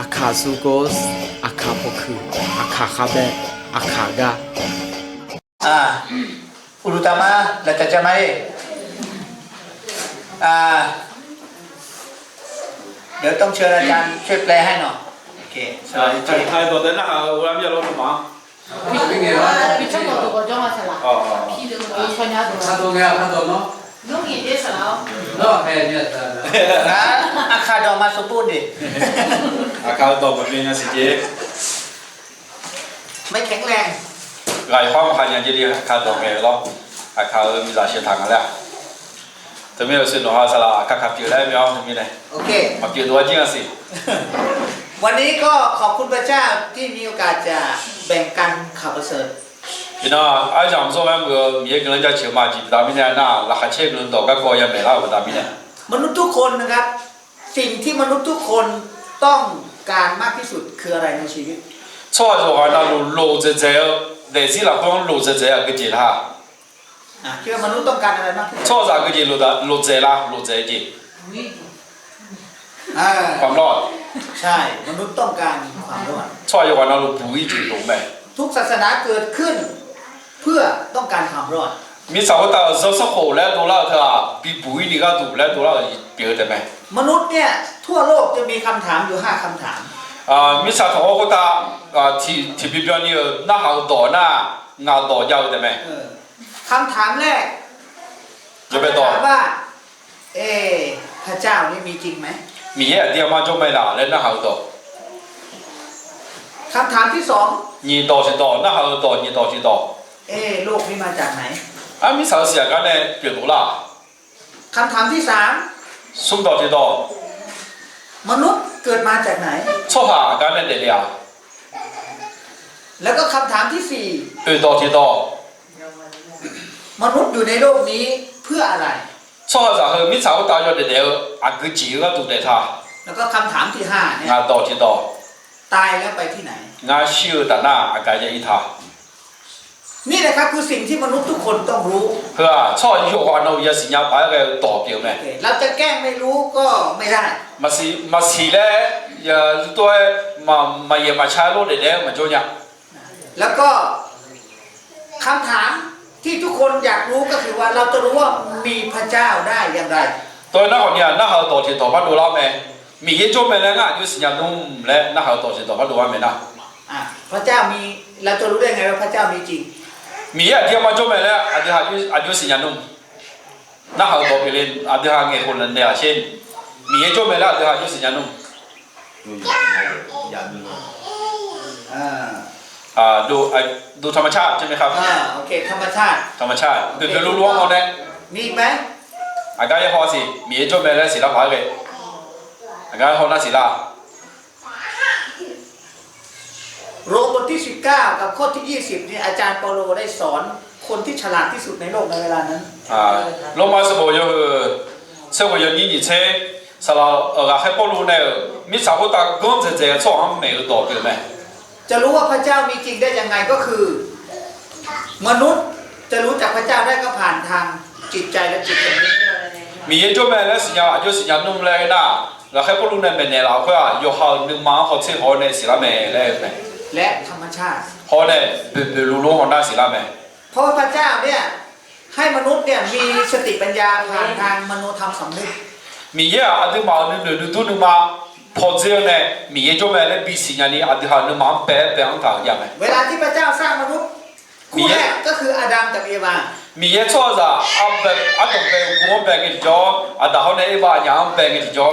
Akazugos, akapoku, akakabe, akaga. อุลุตามะเราจะไม่เดี๋ยวต้องเชิญอาจารย์ช่วยแปลให้หน่อยโอเค太多的那个我们要老什么？比中国多种啊，是啦。批的我参加多。看到没有？看到吗？弄一点是啦。那还没得。อาคาดอมาสุปูดิ 啊，看到不变的时间， ไม่แข็งแรง 来花我还讲这里看到没有咯？啊，看米拉些糖了，这边有些弄好是啦，看看表来没有什么呢？ โอเค 啊，表多少斤是？ วันนี้ก็ขอบคุณพระเจ้าที่มีโอกาสจะแบ่งกันข่าวประเสริฐ 你那按讲说完个，每个人家求嘛，几不大米呢？那还切个人到个高也没了不大米呢？ มนุษย์ทุกคนนะครับสิ่งที่มนุษย์ทุกคนต้องการมากที่สุดคืออะไรในชีวิต 错的话，那路在这，类似那种路在这个节哈， คิดว่ามนุษย์ต้องการอะไรมากที่สุด 错啥个节路在啦，路在节， ความรอด ใช่มนุษย์ต้องการความรอด 错的话那路不一定路没。 ทุกศาสนาเกิดขึ้นเพื่อต้องการความรอด มีสาวตาเราสักโหแล้วตัวเราเถอะปีปุ๋ยนี่ก็ถูกแล้วตัวเราเปลี่ยนได้ไหม มนุษย์เนี่ยทั่วโลกจะมีคำถามอยู่5คำถาม มีสาวของเขาตาที่พี่เปียนี่น่าหาต่อหน้างาต่อยาวได้ไหม คำถามแรก จะไปต่อ ถามว่าพระเจ้านี่มีจริงไหม มีเยอะเดียวมาจงไม่ละแล้วน่าหาต่อ คำถามที่สอง นี่ต่อสิต่อน่าหาต่อนี่ต่อสิต่อ โลกนี้มาจากไหน มีสาวเสียกันเนี่ยเปลี่ยนตัวละ คำถามที่สาม สุ่มต่อสิต่อ มนุษย์เกิดมาจากไหน ชอบหากันเนี่ยเดียว แล้วก็คำถามที่สี่ ต่อสิต่อ มนุษย์อยู่ในโลกนี้เพื่ออะไร ชอบจะคือมีสาวตาอยู่เดียวคือจีก็ถูกได้ท่า แล้วก็คำถามที่ห้าเนี่ย งาต่อสิต่อ ตายแล้วไปที่ไหน งาชิวแต่หน้ากายจะอีท่า นี่แหละครับคือสิ่งที่มนุษย์ทุกคนต้องรู้ เพื่อชอบอยู่ว่าเราอย่าสิญญาไปก็ต่อเปลี่ยนไหม เราจะแกล้งไม่รู้ก็ไม่ได้ มาสีแล้วอย่าตัวมาเยี่ยมาใช้รถเด็กๆมาโจเนี่ย แล้วก็คำถามที่ทุกคนอยากรู้ก็คือว่าเราจะรู้ว่ามีพระเจ้าได้อย่างไร ตัวนั้นคนเนี่ยน่าเขาต่อที่ต่อพัดดูแล้วไหมมีเยอะจบไปแล้วง่ะอยู่สิญญานุ่มและน่าเขาต่อที่ต่อพัดดูว่าไหมนะ พระเจ้ามีเราจะรู้ได้ไงว่าพระเจ้ามีจริง มีเยอะเดียวมาจบไปแล้วอาจจะอยู่สิญญานุ่มน่าเขาต่อไปเลยอาจจะเงี้ยคนนั้นเนี่ยเช่นมีเยอะจบไปแล้วอาจจะอยู่สิญญานุ่มดูธรรมชาติใช่ไหมครับ โอเคธรรมชาติ ธรรมชาติคือรู้ๆเขาเนี่ย มีไหม อาการยังพอสิมีเยอะจบไปแล้วสิละพายเลยอาการเขาน่าสิละ โรมบทที่19กับข้อที่20นี่อาจารย์เปาโลได้สอนคนที่ฉลาดที่สุดในโลกในเวลานั้น 罗马是不有社会有你车，是了还保罗呢，มีสาวตาก้อนเจ๊ๆช่องไม่รู้ตัวเกินไหม จะรู้ว่าพระเจ้ามีจริงได้ยังไงก็คือ มนุษย์จะรู้จักพระเจ้าได้ก็ผ่านทางจิตใจและจิตสำนึก มีเยอะจบไปแล้วสิญญา就สิญญานุ่มเลยนะแล้วให้保罗呢เป็นเนี่ยเราก็有好หนึ่งมาเขาเชื่อเขาเนี่ยสิละแม่เลยไหม และธรรมชาติ เขาเนี่ยเป็นรู้ๆของได้สิละแม่ เพราะว่าพระเจ้าเนี่ยให้มนุษย์เนี่ยมีสติปัญญาผ่านทางมโนธรรมสำนึก มีเยอะอันที่มาหนึ่งตัวหนึ่งมาพอเจอเนี่ยมีเยอะจบไปแล้วปีสิญญานี้อันที่หาหนึ่งมาแปะอังทางยังไง เวลาที่พระเจ้าสร้างมนุษย์คู่แรกก็คืออาดัมกับเอวา มีเยอะชั่วจ้ะอันต้องไปหัวแบงก์ที่จออันดาวเนี่ยบ้านยังแบงก์ที่จอ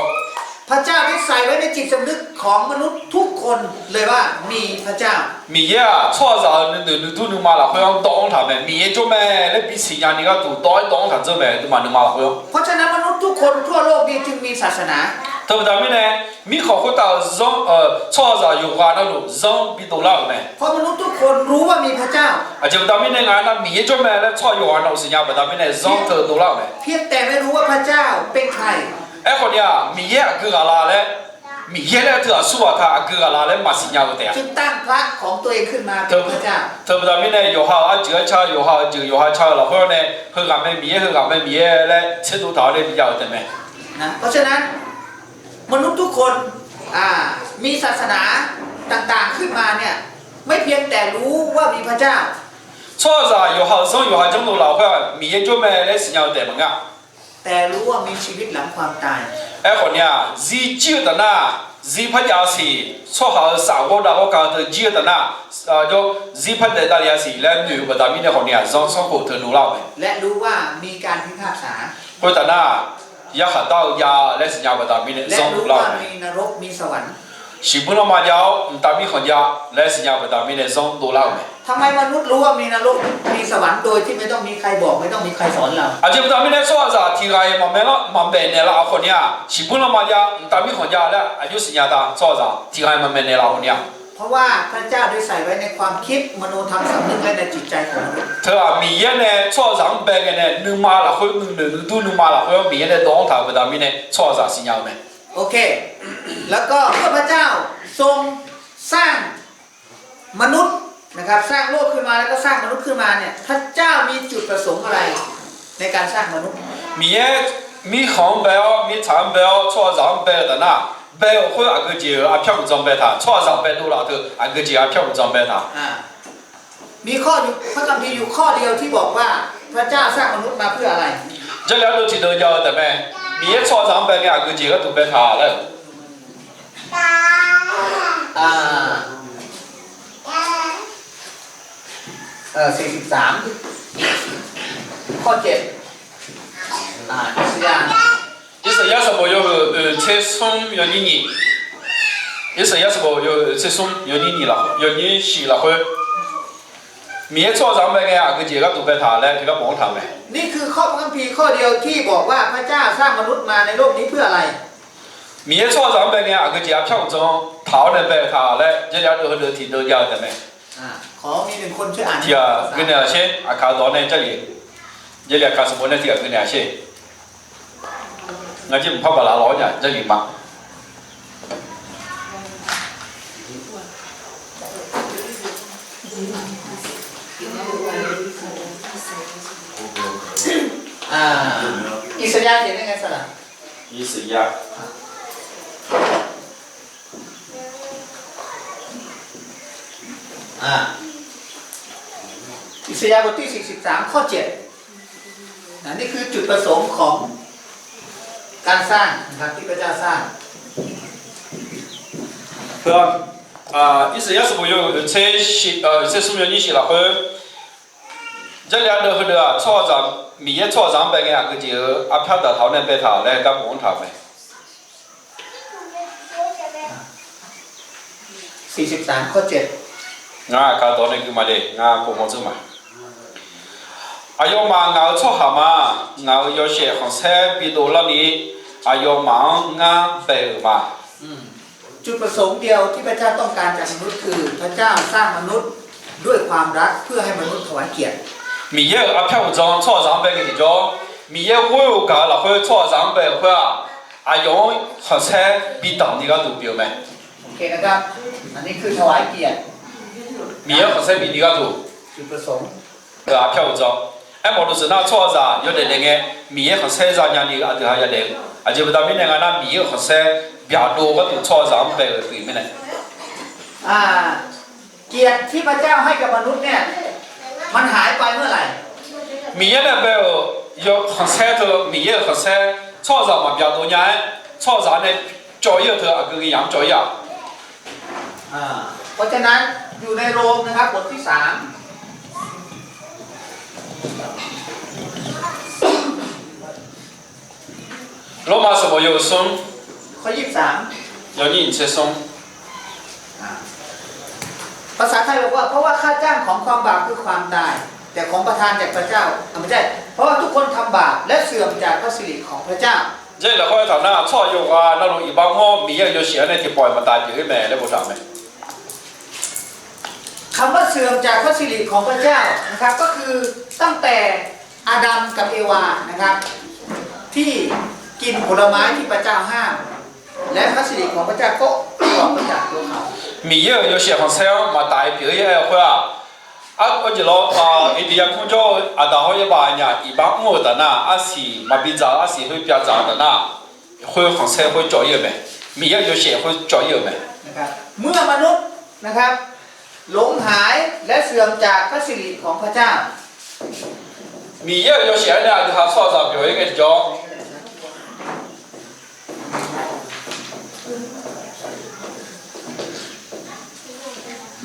พระเจ้าได้ใส่ไว้ในจิตสำนึกของมนุษย์ทุกคนเลยว่ามีพระเจ้า มีเยอะชั่วจ้ะนึกตัวนึงมาละเขายังต้องทำเนี่ยมีเยอะจบไปแล้วปีสิญญานี้ก็ถูกต้องทำจบไปตัวมันนึงมาละเขา เพราะฉะนั้นมนุษย์ทุกคนทั่วโลกนี้จึงมีศาสนา ทำไมเนี่ยมีข้อพูดต่างชั่วจ้ะอยู่ว่านั่นลูกปีตัวละเนี่ย เพราะมนุษย์ทุกคนรู้ว่ามีพระเจ้า อาจจะทำเนี่ยงานนั้นมีเยอะจบไปแล้วชั่วอยู่ว่านั่นสิญญาแบบทำเนี่ยตัวละเนี่ย เพียงแต่ไม่รู้ว่าพระเจ้าเป็นใคร ไอ้คนเนี่ยมีเยอะคืออะไรเลยมีเยอะแล้วเธอสู้ว่า他คืออะไรเลยมาสิญญาก็ได้ จึงตั้งพระของตัวเองขึ้นมาเป็นพระเจ้า 特别咱们呢，有哈这个车，有哈车了，或者呢，和俺们米，嘞，尺度大的比较的咩？ นะเพราะฉะนั้นมนุษย์ทุกคน มีศาสนาต่างๆขึ้นมาเนี่ยไม่เพียงแต่รู้ว่ามีพระเจ้า错啥有好生有好正路老快米也就买来是要得么个。แต่รู้ว่ามีชีวิตหลังความตาย哎，好呢，日久的那，日拍家是错好啥个的，我讲的久的那，就日拍的大家是来女不达米的好呢，让生活头努了呗。และรู้ว่ามีการพิพากษา或者那，也很到也来是也不达米的 และ 生 รู้ 努 ว่า 了 มี 呗。 นรกมีสวรรค์是不能嘛叫达米好家来是也不达米的生努了呗。ทำไมมนุษย์รู้ว่ามีนรกมีสวรรค์โดยที่ไม่ต้องมีใครบอกไม่ต้องมีใครสอนเรา 而且不达米来说啥，提个嘛没了嘛没呢了好呢，是不能嘛叫达米好家了，就是人家的说啥，提个嘛没呢了好呢。เพราะว่าพระเจ้าได้ใส่ไว้ในความคิดมโนธรรมสำนึกและในจิตใจของมนุษย์他啊，米耶呢，错上白个呢，能买了会能都能买了，会米耶呢，当他不达米呢，错啥是样的。โอเคแล้วก็เมื่อพระเจ้าทรงสร้างมนุษย์นะครับสร้างโลกขึ้นมาแล้วก็สร้างมนุษย์ขึ้นมาเนี่ยพระเจ้ามีจุดประสงค์อะไรในการสร้างมนุษย์米耶米红白哦，米长白哦，错上白的那。白会阿个节阿票不装白他，错上白多了头阿个节阿票不装白他。มีข้ออยู่พระคัมภีร์อยู่ข้อเดียวที่บอกว่าพระเจ้าสร้างมนุษย์มาเพื่ออะไร这两头提到要的咩？米耶错上白个阿个节个都白他了。43ข้อ7อิสยาห์意思也是没有才送要你你，意思也是没有才送要你你了，要你洗了会。米错上白个阿个节个都白他了，这个帮他呗。นี่คือข้อพระคัมภีร์ข้อเดียวที่บอกว่าพระเจ้าสร้างมนุษย์มาในโลกนี้เพื่ออะไร米错上白个阿个节票中讨论白他了，这两头都提到要的咩？ขอมี1คนช่วยอ่าน第二跟那些阿卡多呢这里，这里卡什么呢？第二跟那些。我就唔怕把拿老人这里嘛。อิสยาห์เขียนยังไงสละ意思一样。อิสยาห์บทที่43ข้อ7นี่คือจุดประสงค์ของการสร้างนะครับที่พระเจ้าสร้าง是吧？意思也是没有才写才书面你写了会，这两头后头啊，错上米也错上白个阿个就阿票的头呢白他来干帮他呗。43ข้อ7卡多呢个嘛的，帮忙做嘛。阿要嘛熬错下嘛，熬要写红色比多了你，阿要忙白嘛。จุดประสงค์เดียวที่พระเจ้าต้องการจากมนุษย์คือพระเจ้าสร้างมนุษย์ด้วยความรักเพื่อให้มนุษย์ถวายเกียรติ米耶阿票中错上白个就米耶我有搞了会错上白会阿用红色比当地个都标没。โอเคนะครับอันนี้คือถวายเกียรติ米耶红色比你个都。จุดประสงค์阿票中。哎，毛都是那错啥？有的那个米也和菜啥样的啊，都还要来，啊，就不到明年那米也和菜比较多，我都错上白对面嘞。เกียรติที่พระเจ้าให้กับมนุษย์เนี่ยมันหายไปเมื่อไหร่米也那边要和菜头，米也和菜错上嘛比较多年，错上呢教育头啊，跟个样教育。เพราะฉะนั้นอยู่ในโรมนะครับบทที่3罗马什么有送？ข้อ23要你才送。ภาษาไทยบอกว่าเพราะว่าค่าจ้างของความบาปคือความตายแต่ของประทานจากพระเจ้าไม่ใช่เพราะว่าทุกคนทำบาปและเสื่อมจากพระสิริของพระเจ้า这了后头那错用啊，那种一般我米也有写那天包嘛大就买那不上没。คำว่าเสื่อมจากพระสิริของพระเจ้านะครับก็คือตั้งแต่อาดัมกับเอวานะครับที่กินผลไม้ที่พระเจ้าห้ามและพระสิริของพระเจ้าก็ออกมาจากตัวเขา米也有写红菜嘛大表也会啊，我就老一定要看着大好一把呢，一般我的那是嘛比早是会比较早的那会红菜会教育没，米也有写会教育没。นะครับเมื่อมนุษย์นะครับหลงหายและเสื่อมจากพระสิริของพระเจ้า米耶有写的他创造表一个叫。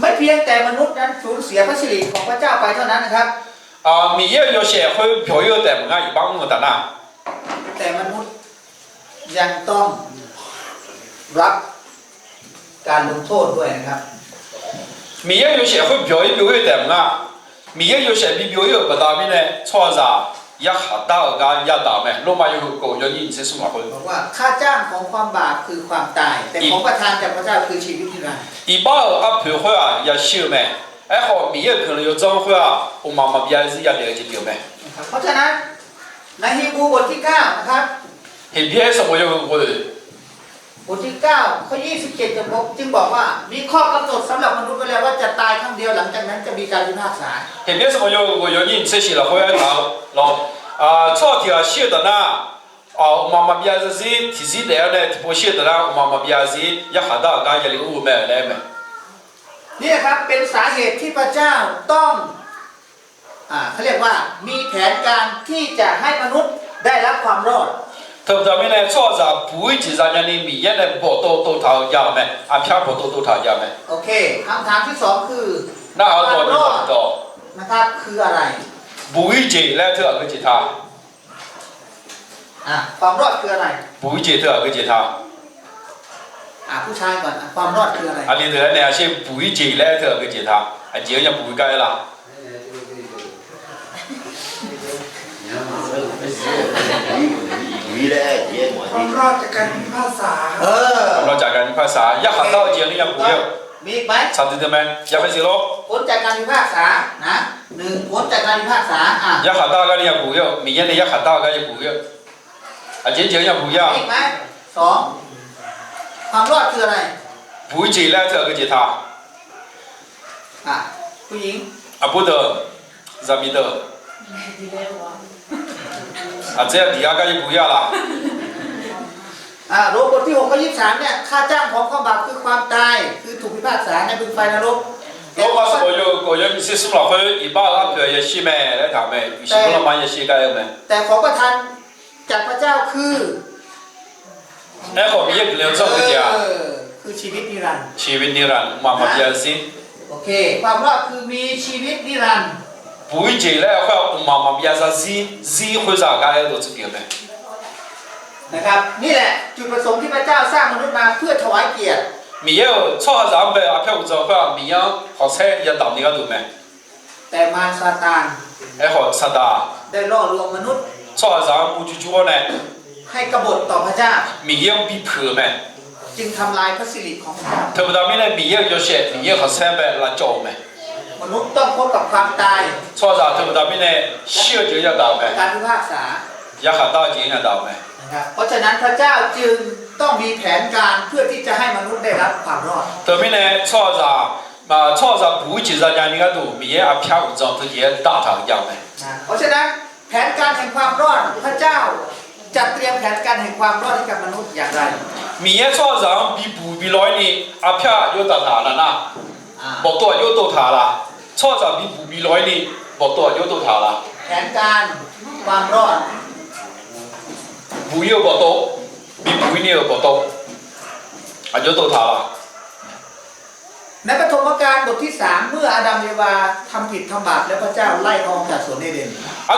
ไม่เพียงแต่มนุษย์นั้นสูญเสียพระสิริของพระเจ้าไปเท่านั้นนะครับ米耶有写会表一个แต่มึงอ่ะอีบ้างมึงแต่น่ะแต่มนุษย์ยังต้องรับการลงโทษด้วยนะครับ米耶有写会表一แต่มึงอ่ะ米耶有写比表一不大米呢创造一下大个一大咩罗马有个有你这什么会บอกว่าค่าจ้างของความบาปคือความตายแต่ของประทานจากพระเจ้าคือชีวิตนิรันดร์一把啊培会啊也修咩ไอ้好米耶可能有脏会啊我妈妈比是也了解表咩เพราะฉะนั้นในฮีบรูบทที่9นะครับเห็นพี่什么有我บทที่9ข้อ27จึงบอกว่ามีข้อกำหนดสำหรับมนุษย์ไว้แล้วว่าจะตายครั้งเดียวหลังจากนั้นจะมีการพิพากษาเห็นพี่什么有你这些了会啊老朝天啊写的呢我妈妈比是提前来呢不写的呢我妈妈比是一下大个也领我们来没นี่ครับเป็นสาเหตุที่พระเจ้าต้องเขาเรียกว่ามีแผนการที่จะให้มนุษย์ได้รับความรอด特别呢，创造不会只让人米也能跑到头家没，偏跑到他家没。โอเคคำถามที่สองคือ那好多你知道นะครับคืออะไร不会只来特个吉他ความรอดคืออะไร不会只特个吉他ผู้ชายก่อนความรอดคืออะไร里头那些不会只来特个吉他这样不会改啦ความรอดจากการพิพากษาเราจากการพิพากษาอยากหา到เจียงนี่ยัง不要มีอีกไหมสามสิบไหมอยากไปสิโลผลจากการพิพากษานะ1ผลจากการพิพากษาอยากหา到ก็ยัง不要明年อยากหา到ก็ยัง不要เจียงยัง不要มีอีกไหม2ความรอดคืออะไร不会只来特个吉他ผู้หญิง不得咱们的这样底下ก็ยัง不要啦โรมบทที่6ข้อ23เนี่ยค่าจ้างของความบาปคือความตายคือถูกพิพากษาในบึงไฟนรก罗马是我有些什么会一把那个也是咩来讲咩有些不能买也是该有咩แต่ของประทานจากพระเจ้าคือไอ้ของมีเรื่องเจ้าก็จะคือชีวิตนิรันดร์ชีวิตนิรันดร์มาเบียสิโอเคความรอดคือมีชีวิตนิรันดร์不会进来的话มาเบียซะซี会啥该有都这边咩นะครับนี่แหละจุดประสงค์ที่พระเจ้าสร้างมนุษย์มาเพื่อถวายเกียรติมีเอวชอบรำไปอาเพียวจะว่ามีอย่าง好菜也当你个ดูไหมแต่มารซาตานไอ้好ซาตาได้ล่อลวงมนุษย์ชอบรำมูจูจูเนี่ยให้กบฏต่อพระเจ้ามีอย่างบีเผือไหมจึงทำลายพระสิริของพระเจ้าเธอบอกว่ามีอย่าง有些มีอย่าง好菜ไปละจ่อไหมมนุษย์ต้องพบกับความตายชอบรำเธอบอกว่ามีเนี่ยเชื่อจะยังดาวไหมการพิพากษายังหาดาวจริงยังดาวไหมเพราะฉะนั้นพระเจ้าจึงต้องมีแผนการเพื่อที่จะให้มนุษย์ได้รับความรอดแต่ไม่แน่ชอบจะ不会只让人家ดูมีอาเพียวจะตัวเองด่าทางยังไหมเพราะฉะนั้นแผนการแห่งความรอดพระเจ้าจัดเตรียมแผนการแห่งความรอดให้กับมนุษย์อย่างไรมีชอบจะบีร้อยนี่อาเพียวอยู่ด่าทางแล้วนะบอกตัวอยู่ด่าทางละชอบจะบีร้อยนี่บอกตัวอยู่ด่าทางละแผนการความรอด不要不多，比不要不多，就到他了。ในปฐมกาลบทที่3เมื่ออาดัมเอวาทำผิดทำบาปแล้วพระเจ้าไล่เขาออกจากสวนเอเดน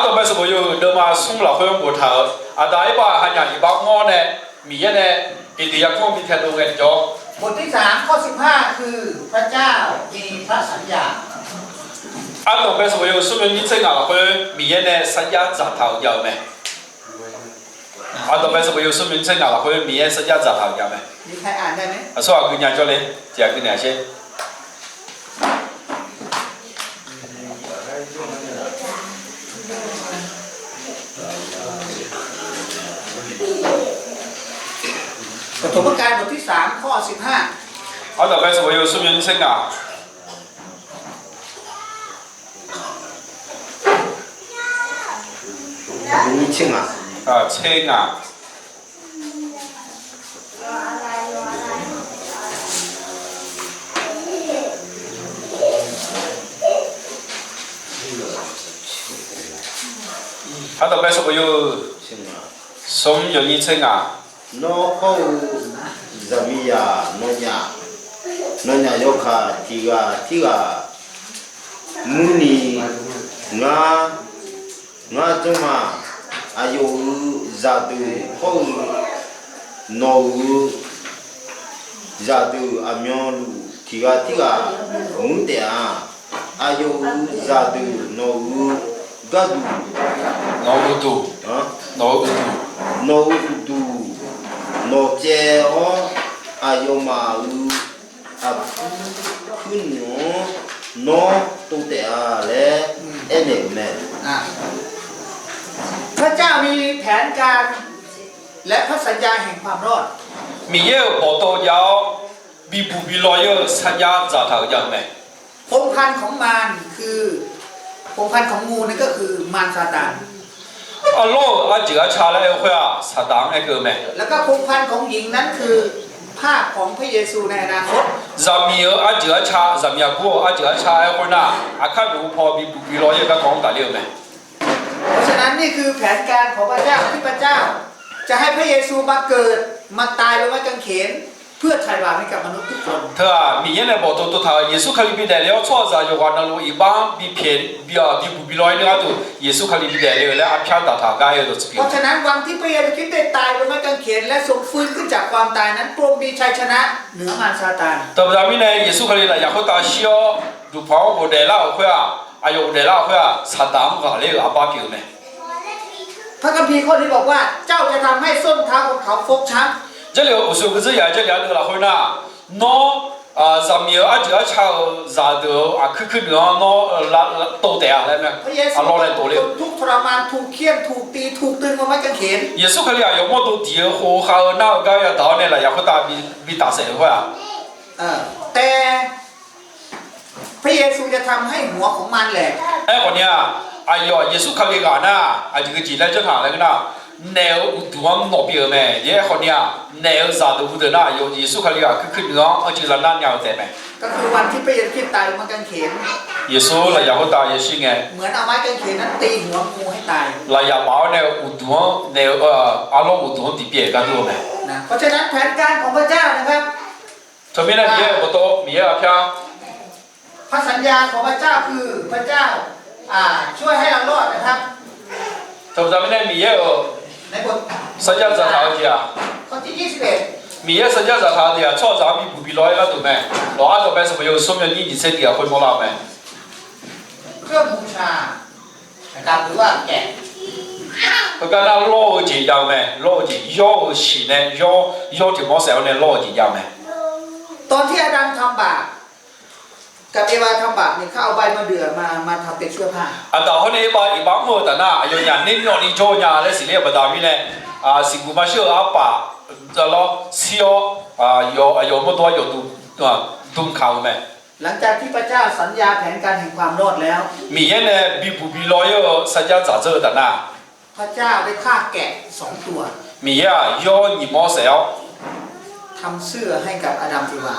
ต่อไปสมัยอยู่เดิมมาส่งเราไปบนทางได้ป่ะหันอย่างอีบ้างอเนี่ยมีเนี่ยอินเดียคงมีแทนตรงกันจ่อบทที่3ข้อ15คือพระเจ้ามีพระสัญญาต่อไปสมัยอยู่ส่งนี้เจ้าเราไปมีเนี่ยสัญญาจัดเท่าเดียวไหมต่อไปสมัยอยู่ส่งนี้เจ้าเราไปมีเนี่ยสัญญาจัดเท่าเดียวไหมมีใครอ่านได้ไหมส่วนคุณยังจะเลยจะคุณยังเช่ปฐมกาลบทที่3ข้อ15ต่อไปสมัยอยู่ส่งนี้เจ้า你请啊请啊他的白什么有松有你称啊？ no ko zamia nonya yoka tiga muni nga tuma ayo zatu ko no zatu amyon tiga munte ayo zatu no gadu no udu no udu no udu no che o ayo ma kunyo no tu te le ene me พระเจ้ามีแผนการและพระสัญญาแห่งความรอด 米耶报道要比不比老有参加杂头样没？ พงศ์พันธุ์ของมารคือพงศ์พันธุ์ของงูนั่นก็คือมารซาตาน 啊，老这个查来会撒旦那个没？ แล้วก็พงศ์พันธุ์ของหญิงนั้นคือภาพของพระเยซูในอนาคต 咱米尔这个查，咱们过这个查那会呐，看如跑比不比老有个讲大了没？ เพราะฉะนั้นนี่คือแผนการของพระเจ้าที่พระเจ้า จะให้พระเยซูมาเกิดมาตายบนไม้กางเขนเพื่อไถ่บาปให้กับมนุษย์ทุกคน 他米耶来报道都他耶稣可以比得了，错在有话那路一般比偏比不比老有那都耶稣可以比得了，来偏大他该有都是 เพราะฉะนั้นวันที่พระเยซูคริสต์ได้ตายบนไม้กางเขนและทรงฟื้นขึ้นจากความตายนั้นพระองค์มีชัยชนะเหนือมารซาตาน แต่咱们呢，耶稣可以来，然后大小如跑不得了会哎呦得了会撒旦个那个阿爸叫没？ พระคัมภีร์ข้อนี้บอกว่าเจ้าจะทำให้ส้นเท้าของเขาฟกช้ำ 这里我说个是也这两个了会呐，孬咱们这个查啥的去孬都得啊，来没？ พระเยซู 老来多 ท 了。 นทุกข์ทรมานถูกเฆี่ยนถูกตีถูกตึงบนไม้กางเขน 耶稣可以有么多地和好那个要到呢了，也会比大社会啊。 แต่พระเยซูจะทำให้หัวของมันแหลก 哎，我呢，哎呦，耶稣可以干呐，这个进来就看那个呐，那多老表咩，也好呢，那啥都不得呐，有耶稣可以去孬，就让那鸟在咩。 ก็คือวันที่พระเยซูคริสต์ตายบนไม้กางเขน 耶稣来也会打也是哎， เหมือนเอาไม้กางเขนนั้นตีหัวงูให้ตาย 来也把那多那阿拉多地别干多咩。 นะเพราะฉะนั้นแผนการของพระเจ้านะครับ 这边呢，也不多，也偏。 พระสัญญาของพระเจ้าคือพระเจ้าช่วยให้เรารอดนะครับ 这咱们呢，也有 ในบท 三家在头的啊。 ข้อที่21 米也是家在他的呀，错咱们不比老一个多没，老二多没什么有说明你这点会摸了没？ เครื่องบูชานะครับหรือว่าแกะ 我讲那老几样没，老几要是呢，要就冇少呢，老几样没。 ตอนที่อาดัมทำบาปกับเอวาทำบาปเนี่ยเขาเอาใบมะเดื่อมาทำเป็นเสื้อผ้า 啊，到后呢一般我的那有人你做人嘞是嘞不大米呢，是古嘛小阿爸，这咯小有么多有都靠没。 หลังจากที่พระเจ้าสัญญาแผนการแห่งความรอดแล้ว 米也呢比老有三家咋做的那， พระเจ้าได้ฆ่าแกะ2 ตัว 米呀要你冇少。 ทำเสื้อให้กับอาดัมเอวา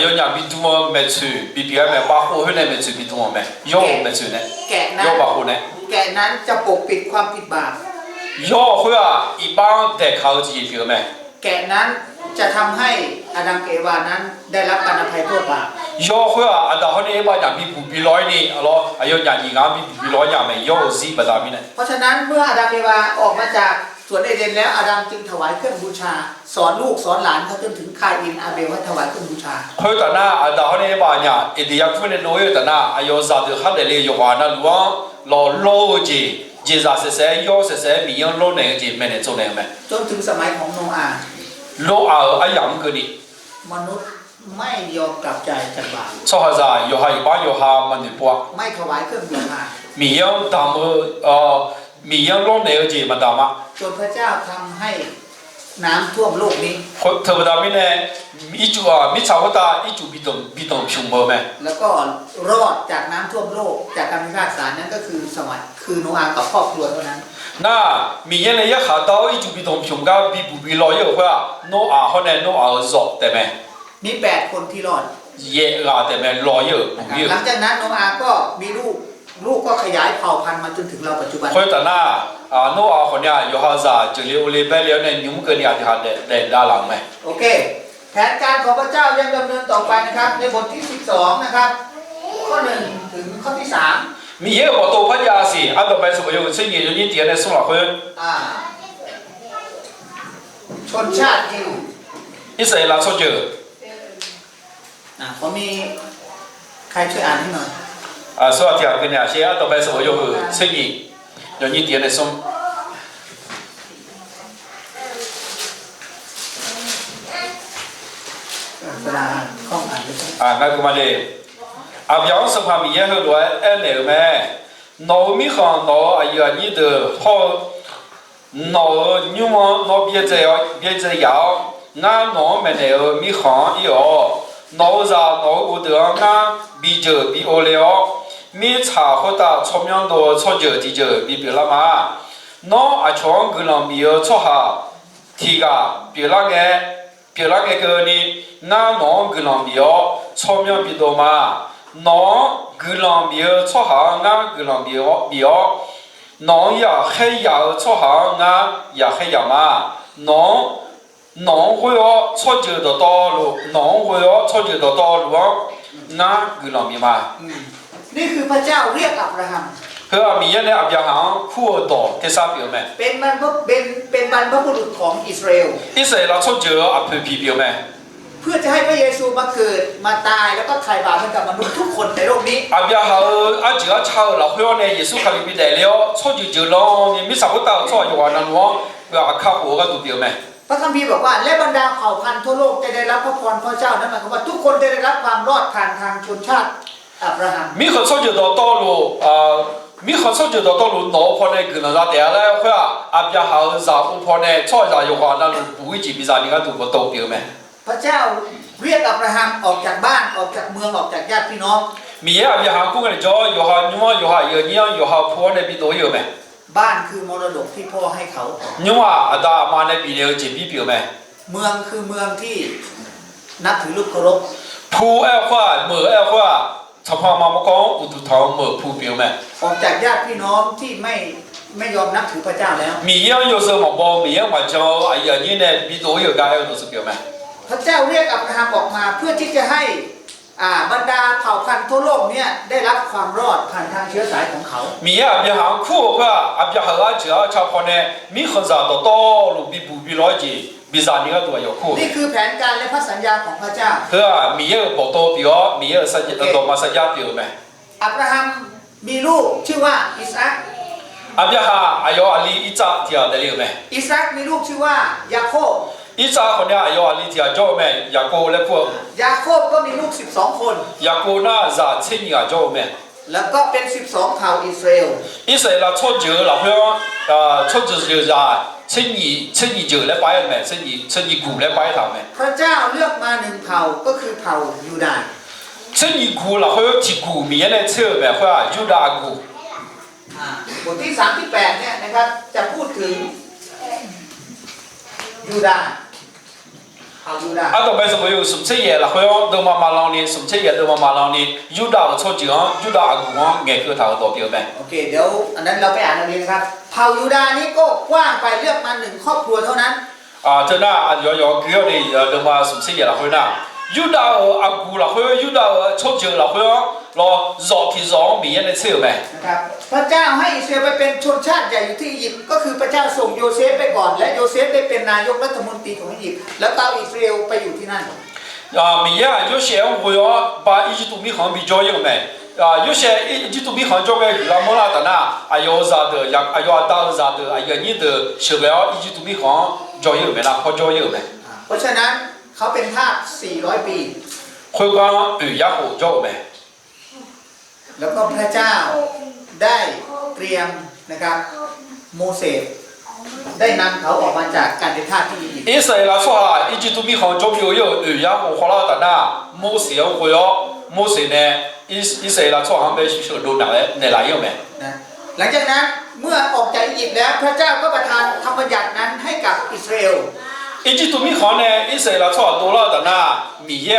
有人比多没出，比别人把火候呢没出比多没，要没出呢， แกะนั้น 要把火呢， แกะนั้นจะปกปิดความผิดบาป 要会一般得靠自己表没， แกะนั้นจะทำให้อาดัมกับเอวานั้นได้รับการอภัยโทษบาป 要会到后呢把人比来呢，咯，有人比来人没，要是不大米呢， เพราะฉะนั้นเมื่ออาดัมเอวาออกมาจากสวนเอเดนแล้วอาดัมจึงถวายเครื่องบูชา สอนลูกสอนหลานเขาจนถึงคาอินอาเบลให้ถวายเครื่องบูชา 后头呢到后呢把人一定要分的老有的那，有啥子还得嘞有话那路老几。节日是要是民营老那个没能做那个没， จนถึงสมัยของโนอาห์ 老样个的， มนุษย์ไม่ยอมกลับใจจากบาป 错下子有下一般有下没得播。 ไม่ถวายเครื่องบูชา 米养他们米养老那个节嘛大嘛， จนพระเจ้าทำให้น้ำท่วมโลกนี้ 特别大米呢，米差不多一就比动平波咩， แล้วก็รอดจากน้ำท่วมโลกจากการพิพากษานั้นก็คือสมัยคือโนอาห์กับครอบครัวเท่านั้น 那米养呢一下到一就比动平个比老有会，诺阿好呢诺阿弱对咩， มี8 คนที่รอด 也阿对咩老有不 ห 有， ลังจากนั้นโนอาห์ก็มีลูกก็ขยายเผ่าพันธุ์มาจนถึงเราปัจจุบัน 或者那啊，诺啊，好像有哈啥，这里我礼拜六呢，你们跟你阿哈来打狼没？ โอเคแผนการของพระเจ้ายังดำเนินต่อไปนะครับในบทที่12นะครับข้อ1ถึงข้อที่3มีเยอะกว่าตัวพญาสิอันต่อไปสมัย有这年有你点的送了回， ชนชาติยิว 一谁来出去？ ผมมีใครช่วยอ่านให้หน่อย 啊，所以听跟你讲，安ต่อไปสมัย有这年有你点的送。 เวลาข้องอ่านไม่ใช่ 啊，那个嘛嘞，啊，比方说旁边也很多爱那个咩，脑米行脑哎呀，你的好脑你往脑别这样，俺脑没那个米行要，脑啥脑不得俺比就比我了，米茶或者出名多出就的就比别了嘛，脑啊长个人比要出下，提个别那个呢。 那侬个人表草苗比多嘛？侬个人表出行，俺个人表，侬呀还要出行，俺也还要嘛？侬会要出就的道路，侬会要出就的道路，俺个人表嘛？ นี่คือพระเจ้าเรียกอับราฮัม คือมีอย่างนี้อับยาหังคู่ต่อที่ทราบอยู่ไหม เป็นบรรพบุรุษของอิสราเอล อิสราเอล出就อับพีอยู่ไหม เพื่อจะให้พระเยซูมาเกิดมาตายแล้วก็ไถ่บาปให้กับมนุษย์ทุกคนในโลกนี้ อับยาหังอาจจะชาวเราเพื่อนเนี่ยเยซูคริสต์ไปได้แล้ว出就แล้วนี่ไม่ทราบว่าต่อชอยู่วันนั้นว่าว่าข้าหัวก็ดูเดียวไหม พระคัมภีร์บอกว่าและบรรดาเผ่าพันธุ์ทั่วโลกจะได้รับพระพรพระเจ้านั่นหมายความว่าทุกคนจะได้รับความรอดผ่านทางชนชาติอับราฮัม มีคน出就到道路มีคน出就到道路脑破呢可能啥的了会อับยาหัง啥อุป呢ชอบอยู่วันนั้น不会จีบ啥你看ดูว่าโตเดียวไหม พระเจ้าเรียกอับราฮัมออกจากบ้านออกจากเมืองออกจากญาติพี่น้อง มีอับยาหังกูกันจ่ออยู่หาอยู่ว่าอยู่หาเยอะนี่อยู่หาพัวเนี่ยปีโตเยอะไหม บ้านคือมรดกที่พ่อให้เขา 你话阿达妈那比了几比表没？ เมืองคือเมืองที่นับถือรูปเคารพ 铺爱话，没爱话，他怕妈妈讲，我都谈没铺表没？ ออกจากญาติพี่น้องที่ไม่ยอมนับถือพระเจ้าแล้ว 米样有时候毛包，米样完全哎呀，你呢比多有该有都是表没？ พระเจ้าเรียกอับราฮัมออกมาเพื่อที่จะให้บรรดาเผ่าพันธุ์ทั่วโลกเนี่ยได้รับความรอดผ่านทางเชื้อสายของเขา 米样比行苦话，阿比行阿只要他怕呢，米很少到道路比不比老几，比啥你个都要苦。 นี่คือแผนการและพระสัญญาของพระเจ้า 是啊，米样不多表，米样三多嘛三家表没？ อับราฮัมมีลูกชื่อว่าอิสอัค 阿比行哎呦阿里一扎条的了没？ อิสอัคมีลูกชื่อว่ายาโคบ 一扎好像哎呦阿里条叫没？雅各来过。 ยาโคบก็มีลูก12 คน 雅各那啥青年叫咩？ แล้วก็เป็น12เผ่าอิสราเอล 以色列出就老乡出就是啥青年就来摆咩？青年股来摆他咩？ พระเจ้าเลือกมาหนึ่งเผ่าก็คือเผ่ายูดาห์ 青年股老乡提股面来炒咩？或者犹大股。 บทที่38เนี่ยนะครับจะพูดถึงยูดาห์เผ่ายูดาห์ 啊，到摆什么有什么嘢老乡都嘛马浪呢？什么嘢都嘛马浪呢？犹大出就犹大股眼口头多表咩？ โอเคเดี๋ยวอันนั้นเราไปอ่านเอาเองนะครับเผ่ายูดาห์นี้ก็กว้างไปเลือกมาหนึ่งครอบครัวเท่านั้น 啊，这那要佢哋都嘛什么嘢老乡呐？犹大阿股老乡犹大出就老乡攞绕去绕面嚟炒咩？ นะครับพระเจ้าให้อิสราเอลไปเป็นชนชาติใหญ่อยู่ที่อียิปต์ก็คือพระเจ้าส่งโยเซฟไปก่อนและโยเซฟได้เป็นนายกรัฐมนตรีของอียิปต์แล้วก็เอาอิสราเอลไปอยู่ที่นั่น 米呀，有些我要把一级都米行比较有没？有些一级都米行交给伊拉莫拉的呐，哎呦啥的，哎呦打啥的，哎呀你的小个一级都米行交有没啦？好交有没？ เพราะฉะนั้นเขาเป็นทาส400 ปี 会讲也好交没？ แล้วก็พระเจ้าได้เตรียมนะครับโมเสสได้นำเขาออกมาจากการเป็นทาสที่อียิปต์ 以色列说哈，一级都米行交有也好好啦的呐，莫是会要莫是呢？以色列说行被小路来有没？ นะหลังจากนั้นเมื่อออกจากอียิปต์แล้วพระเจ้าก็ประทานธรรมบัญญัตินั้นให้กับอิสราเอล 一级都米行呢，以色列说多了的呐，米呀，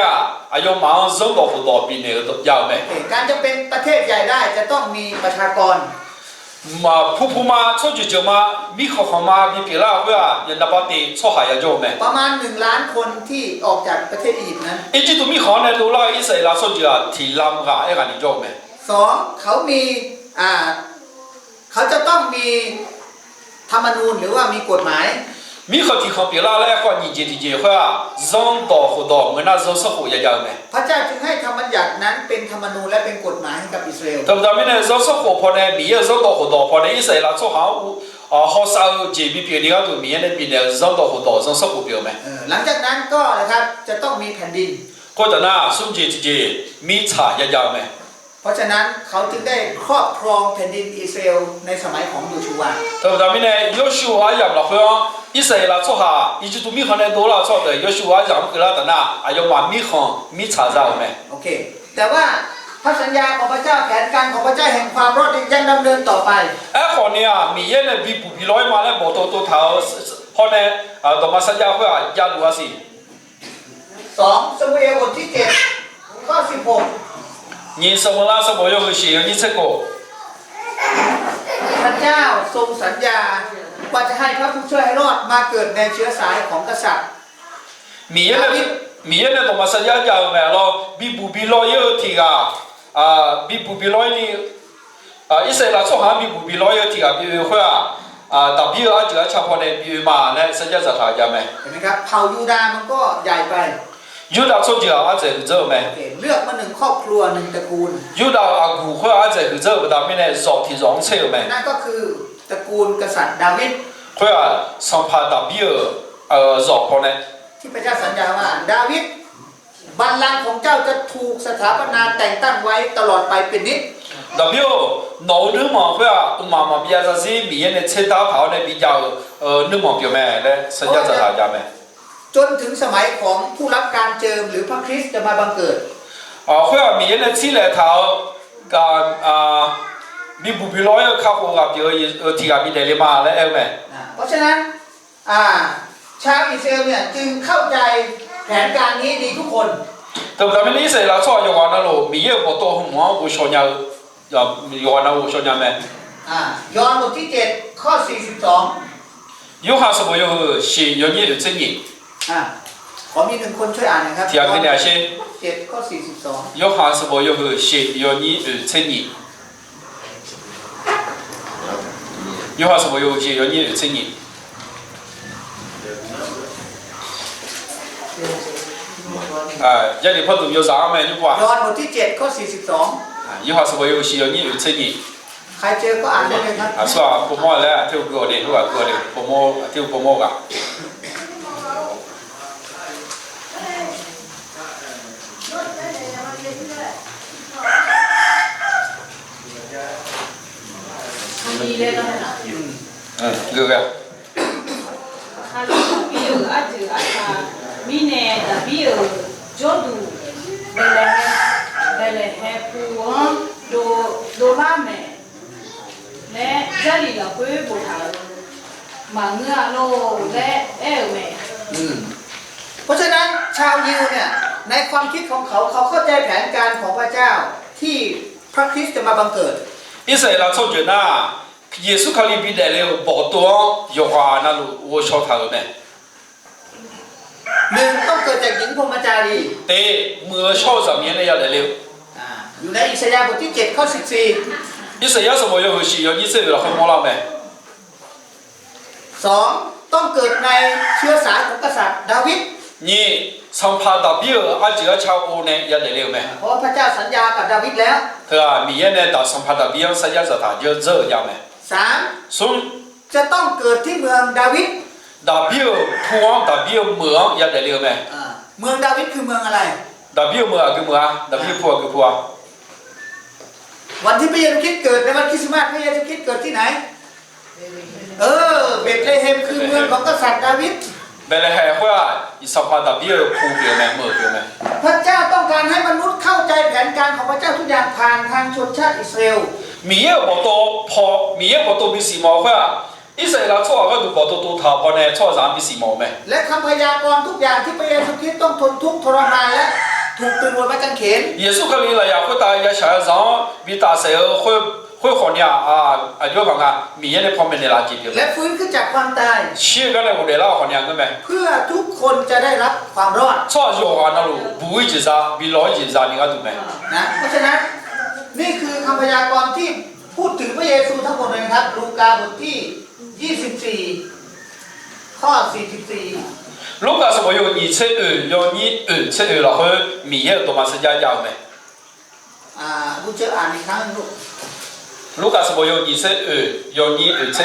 哎呦忙扔到不到比那个要没？ การจะเป็นประเทศใหญ่ได้จะต้องมีประชากร嘛普普嘛出去就嘛米可好嘛比别啦会啊人那把地出下也做咩 ประมาณ1 ล้านคนที่ออกจากประเทศอียิปต์นั้น 一直都米好呢都啦一岁啦出去啊提拉姆个一个你做咩 2เขามีเขาจะต้องมีธรรมนูญหรือว่ามีกฎหมาย 米可提好别啦来话你这会啊让到好到我那让生活也叫咩 พระเจ้าจึงให้ธรรมบัญญัตินั้นเป็นธรรมนูญและเป็นกฎหมายให้กับอิสราเอล 对不对？明天让生活跑呢，明天让到好到跑呢，一岁啦做好好少这比别的都明天比呢让到好到让生活表咩？ หลังจากนั้นก็นะครับจะต้องมีแผ่นดิน 或者呢，甚至米茶也叫咩？ เพราะฉะนั้นเขาจึงได้ครอบครองแผ่นดินอิสราเอลในสมัยของโยชูวา 对不对？明天要求啊，要了会一岁啦做下，一直都米行呢多啦做的，要求啊，让给啦的呢，啊要买米茶造咩？ โอเคแต่ว่าพระสัญญาของพระเจ้าแผนการของพระเจ้าแห่งความรอดยังดำเนินต่อไป 哎，好呢啊，明天呢比不比来嘛呢，无多头，好呢啊，到嘛参加会啊，也如啊是。 2 ซามูเอลบทที่7ข้อ16 你什么啦？什么要写？你这个。 พระเจ้าทรงสัญญาว่าจะให้พระผู้ช่วยให้รอดมาเกิดในเชื้อสายของกษัตริย์ 明天的我们参加讲买了，比老有提个比老呢一岁啦做行比老有提个，比如会大比就要强迫呢，比如嘛呢参加这他家没？ เห็นไหมครับเผ่ายูดาห์มันก็ใหญ่ไป 有的做就这没？ เลือกมา1ครอบครัว1ตระกูล 有的古会这不大明呢绕提绕车没？ นั่นก็คือตระกูลกษัตริย์ดาวิด 会上怕大比绕跑呢？ ที่พระเจ้าสัญญาว่าดาวิดบัลลังก์ของเจ้าจะถูกสถาปนาแต่งตั้งไว้ตลอดไปเป็นนิจ 大比老人嘛会妈妈比较是明天的车打跑呢比较你嘛表咩呢？参加这他家没？ จนถึงสมัยของผู้รับการเจิมหรือพระคริสต์จะมาบังเกิด 会明天的起来头比老要靠我比提个比来的嘛来เอา没？ เพราะฉะนั้นชาวอิสราเอลเนี่ยจึงเข้าใจแผนการนี้ดีทุกคน 对不对？你说啦，错要玩那路，明天我多红我小鸟要玩那我小鸟没？ ยอห์นบทที่7ข้อ42有还是没有是要你有正义？ ขอมี1คนช่วยอ่านหนะครับ 第二个呢是7ข้อ42有还是没有是要你有正义？有还是没有是要你有正义？这里跑都要啥没？你 ย 话？ อห์นบทที่7ข้อ42有还是没有是要你有正义？ ใครเจอก็อ่านได้เลยครับ 是吧？不摸嘞，跳过的，是吧？过的，不摸，跳不摸个。 ဒီလေတော့လား 这个。 ခါလို့ပြီးရအတူအခါမိနေတာပြီးရဂျောဒူဘယ်လဲဟဲပူဝမ်ဒိုလာမဲလဲဂျာလီလာပွေးပေါ်ထားမငါလို့လဲအဲမဲ เพราะฉะนั้นชาวยิวเนี่ยในความคิดของเขาเข้าใจแผนการของพระเจ้าที่พระคริสต์จะมาบังเกิด 以色列从前呐，耶稣靠里边来了，包多有话那路我晓得了没？ 1ต้องเกิดจากหญิงพรหมจารี 对，没晓得面的要来了。 อยู่ในอิสยาห์บทที่7ข้อ14以色列什么要是要你这个很忙了没？ 2ต้องเกิดในเชื้อสายของกษัตริย์ดาวิด 你上怕大比就要敲我呢，要来了没？ เพราะพระเจ้าสัญญากับดาวิดแล้ว 对吧？明天呢，到上怕大比参加这他就这样没？ 3所以 จะต้องเกิดที่เมืองดาวิด 大比普王大比没要来了没？ เมืองดาวิดคือเมืองอะไร 大比没跟没啊？大比普跟普啊？ วันที่พระเยซูคริสต์เกิดในวันคริสต์มาสพระเยซูคริสต์เกิดที่ไหนเบธเลเฮมคือเมืองของกษัตริย์ดาวิด 本来还会一上怕大比普表没没表没？ พระเจ้าต้องการให้มนุษย์เข้าใจแผนการของพระเจ้าทุกอย่างผ่านทางชนชาติอิสราเอล 明夜不多跑，明夜不多比什么会以色列错个都不多逃跑呢，错上比什么没？ และคำพยากรณ์ทุกอย่างที่พระเยซูคริสต์ต้องทนทุกข์ทรมานและถูกตรึงบนไม้กางเขน 耶稣可能了呀，会打也想让比大谁会会好呢啊，就讲啊，米也得旁边的垃圾的。 และฟื้นขึ้นจากความตาย 是个嘞，我来了好呢个没？ เพื่อทุกคนจะได้รับความรอด 早就啊那路不会去啥，比老去啥，你看都没。 นะเพราะฉะนั้นนี่คือคำพยากรณ์ที่พูดถึงพระเยซูทั้งหมดเลยนะครับลูกาบทที่ 24 ข้อ 44 如果是我有你吃要你吃了后米也多嘛是家家没？ ลูกเจออ่านอีกครั้งลูก 如果是我有你吃要你吃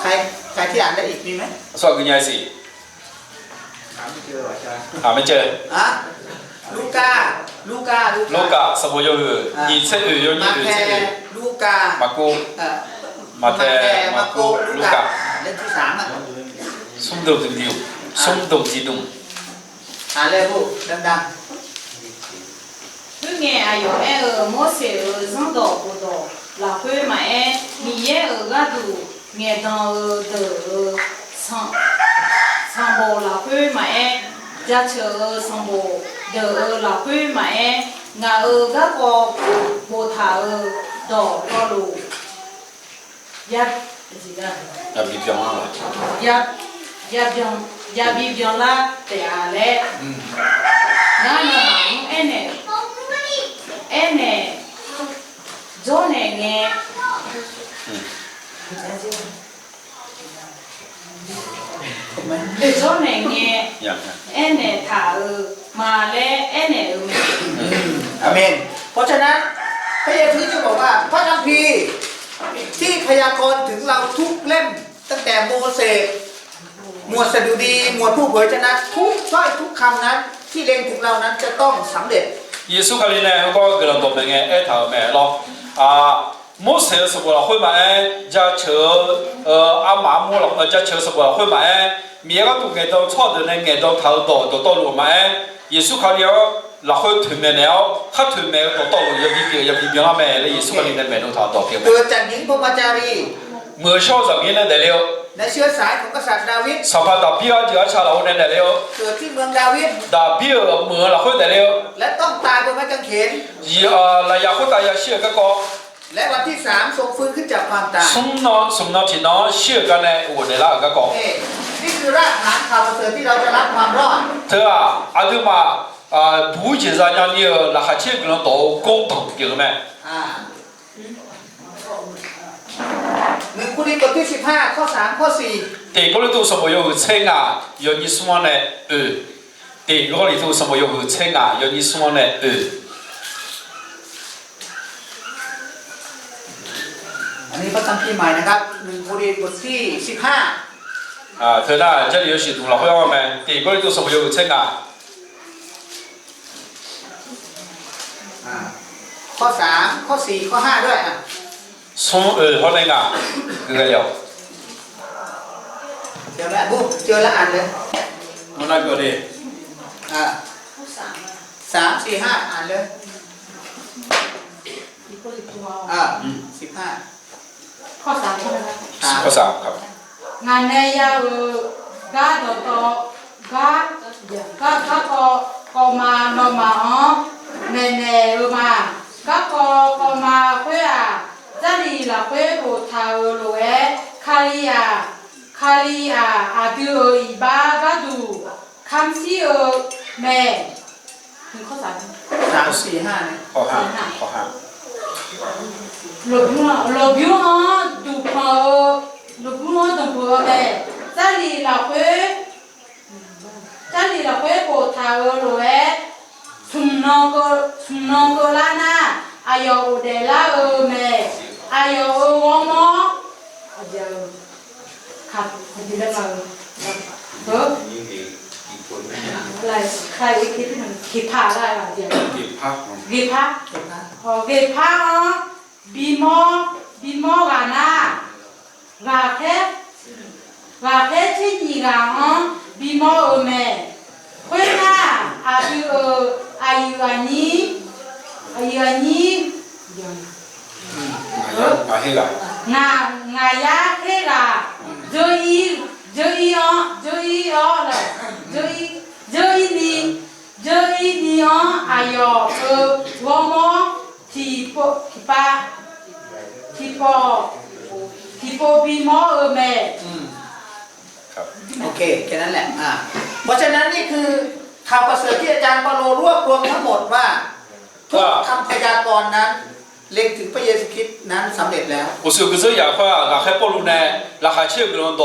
ใครที่อ่านได้อีกมีไหม 说个伢是 ถามไม่เจอหรอจ๊ะ 没这。 ลูกา 如果是我有你吃要你 มาแค 吃 ลูกา 马古 มาแคมาโกลูกาเล่มที่3松豆的牛，松豆激动。 อ่านเลยลูกดัง cứ nghe ai ở mỗi sẽ ở trong đó của đó là quê mà mi ở gà đủ nghe到的上bộ là quê mà giá chờ上bộ的là quê mà ngà ở gà có bộ thả ở đó có đủ giá gì đó 要比较好了。 giá bị biếng là để à lẽ ngà nó mắng em nè chỗ này nghe để chỗ này nghe em nè thả mà lẽ em nè ๆอาเมนเพราะฉะนั้นพระเยซูจะบอกว่าพระคัมภีร์ที่พยากรณ์ถึงเราทุกเล่มตั้งแต่โมเสสหมวดสดุดีหมวดผู้เผยชนะทุกถ้อยทุกคำนั้นที่เล็งถึงเรานั้นจะต้องสำเร็จ 耶稣看你呢，我个人都没爱头没咯啊。莫说是我了会买家求阿妈莫了家求是我了会买，面个都爱到草的呢，爱到头到路买。耶稣看了了会推没了，他推没到道路也比别了买了，耶稣看你呢买到他到边 เกิดจากหญิงพรหมจารี 莫小上面呢来了， ในเชื้อสายของกษัตริย์ดาวิด 上班到边就要查了我呢来了， เกิดที่เมืองดาวิด 到边莫了会来了， และต้องตายบนไม้กางเขน 来也会大家写个个。 และวันที่3ทรงฟื้นขึ้นจากความตาย 送到天堂写个呢，我来了个个。 นี่คือรากฐานข่าวประเสริฐที่เราจะรับความรอด 对啊，阿对嘛不会就是讲你那还去个人到高等个咩？ 1 โครินธ์บทที่15ข้อ3ข้อ4第个里头什么有称啊，要你说呢第个里头什么有称啊，要你说呢อันนี้พระคัมภีร์ใหม่นะครับ1 โครินธ์บทที่15对啦，这里有写读了，会话没？第个里头什么有称啊？ ข้อ3ข้อ4ข้อ5ด้วย从好那个这个了， เดี๋ยวแม่บุ๊เจอแล้วอ่านเลย 我那个的。 3 4 5อ่านเลย15 ข้อ3ใช่ไหมครับ ข้อ3ครับ งานในยาก็มานอมาอ๋อเนเนมาก็มาเพื่อจะดีละเพื่อบูทาโลเอคาริอาอาดูอีบาก็ดูคำซีแม่ถึงข้อ3 3 4 5เนี่ย ข้อ5 le bureau du pour ça la pour taoue sumno lana ayo de la me ayo womo aja kat tidak mau lại khai cái mình kịp phá lại là gì kịp phá bimo gà phép chứ gì gà bimo ở mẹ quên na ayu ani ngà ya thế là chơi đi ayo womo pa tipo bimo me ครับ โอเคแค่นั้นแหละเพราะฉะนั้นนี่คือข่าวประเสริฐที่อาจารย์เปาโลรวบรวมทั้งหมดว่าทุกคำพยากรณ์นั้นเล็งถึงพระเยซูคริสต์นั้นสำเร็จแล้ว 我是有个这样话，那还保罗呢，那还去不能到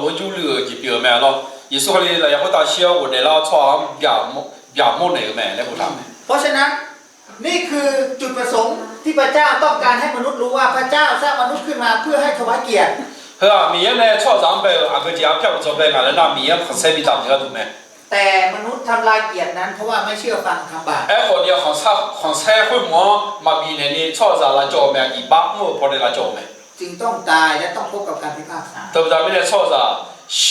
罗州里去表面了，耶稣说的那要大小，我来了穿表木那个面来不他们。 เพราะฉะนั้นนี่คือจุดประสงค์ที่พระเจ้าต้องการให้มนุษย์รู้ว่าพระเจ้าสร้างมนุษย์ขึ้นมาเพื่อให้ถวายเกียรติ 是啊，明年呢，超长辈啊个家票做白干了，那明年很彩比咱们个多没？ แต่มนุษย์ทำลายเกียรตินั้นเพราะว่าไม่เชื่อฟังคำบาป 哎，好的，很彩会么？嘛明年呢，超长了叫咩？一百亩跑的那叫咩？ จึงต้องตายและต้องพบกับการพิพากษา 对不？咱们呢，超长小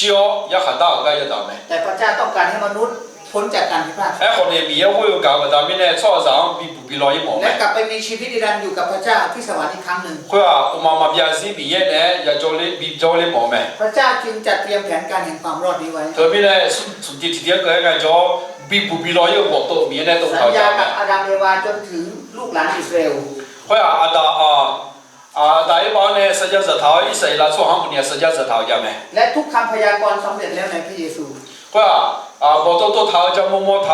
也很大个也大没？ แต่พระเจ้าต้องการให้มนุษย์พ้นจากการพิพากษา 哎，好的，明年会有干个，咱们呢，超长比老一毛 และ 没？ กลับไปมีชีวิตนิรันดร์อยู่กับพระเจ้าที่สวรรค์อีกครั้งหนึ่ง 会啊，我妈妈变成明年呢，也叫你毛没？ พระเจ้าจึงจัดเตรียมแผนการแห่งความรอดนี้ไว้ 特别呢，从这天个个叫比老一毛都明年都 สัญ 好 ญา 家 กับ 没？ อาดัมเอวาจนถึงลูกหลานอิสราเอล 会啊，大一帮呢，十家石头，一岁了，做航母呢，十家石头家没？ และทุกคำพยากรณ์สำเร็จแล้วในพระเยซู 会啊，毛多头叫摸头，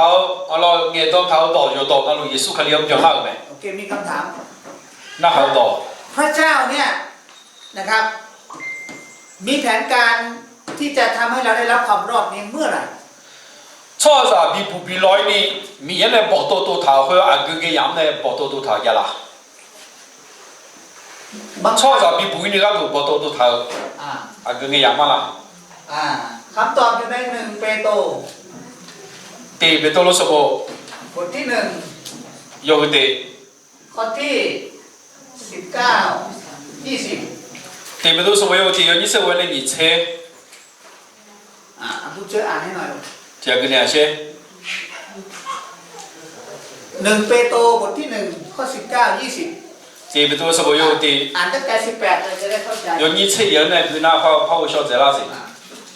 完了眼到头到就到，那路耶稣肯定要讲那个没？ โอเคมีคำถาม 那好到。 พระเจ้าเนี่ยนะครับมีแผนการที่จะทำให้เราได้รับความรอดนี้เมื่อไหร่ 操啥比来呢？明年呢，毛多头会啊个样呢，毛多头家啦。 บาง 操啥比不呢个都毛多头 อ่า 啊个样嘛啦。 คำตอบอยู่ในหนึ่งเปโตร 对，别多了什么？ บทที่หนึ่ง 有个对， ข้อที่19 20对别多什么有对，你是为了你猜， ผู้ช่วยอ่านให้หน่อย 这个两些。 หนึ่งเปโตรบทที่หนึ่งข้อ19 20对别多什么有对， อ่านตั้งแต่18เลยจะได้เข้าใจ 有你猜人呢，比那怕我晓得哪些？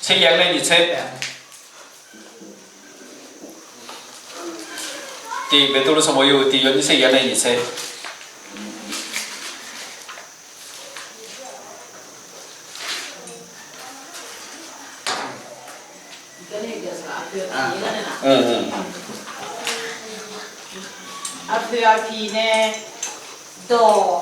猜人呢，你猜。对，别多了什么有对，有你猜人呢，你猜。 ก็เลยเดี๋ยวจะเอาเพื่อนนี้แล้วนะ เอาเพื่อนพีเนี่ยดอก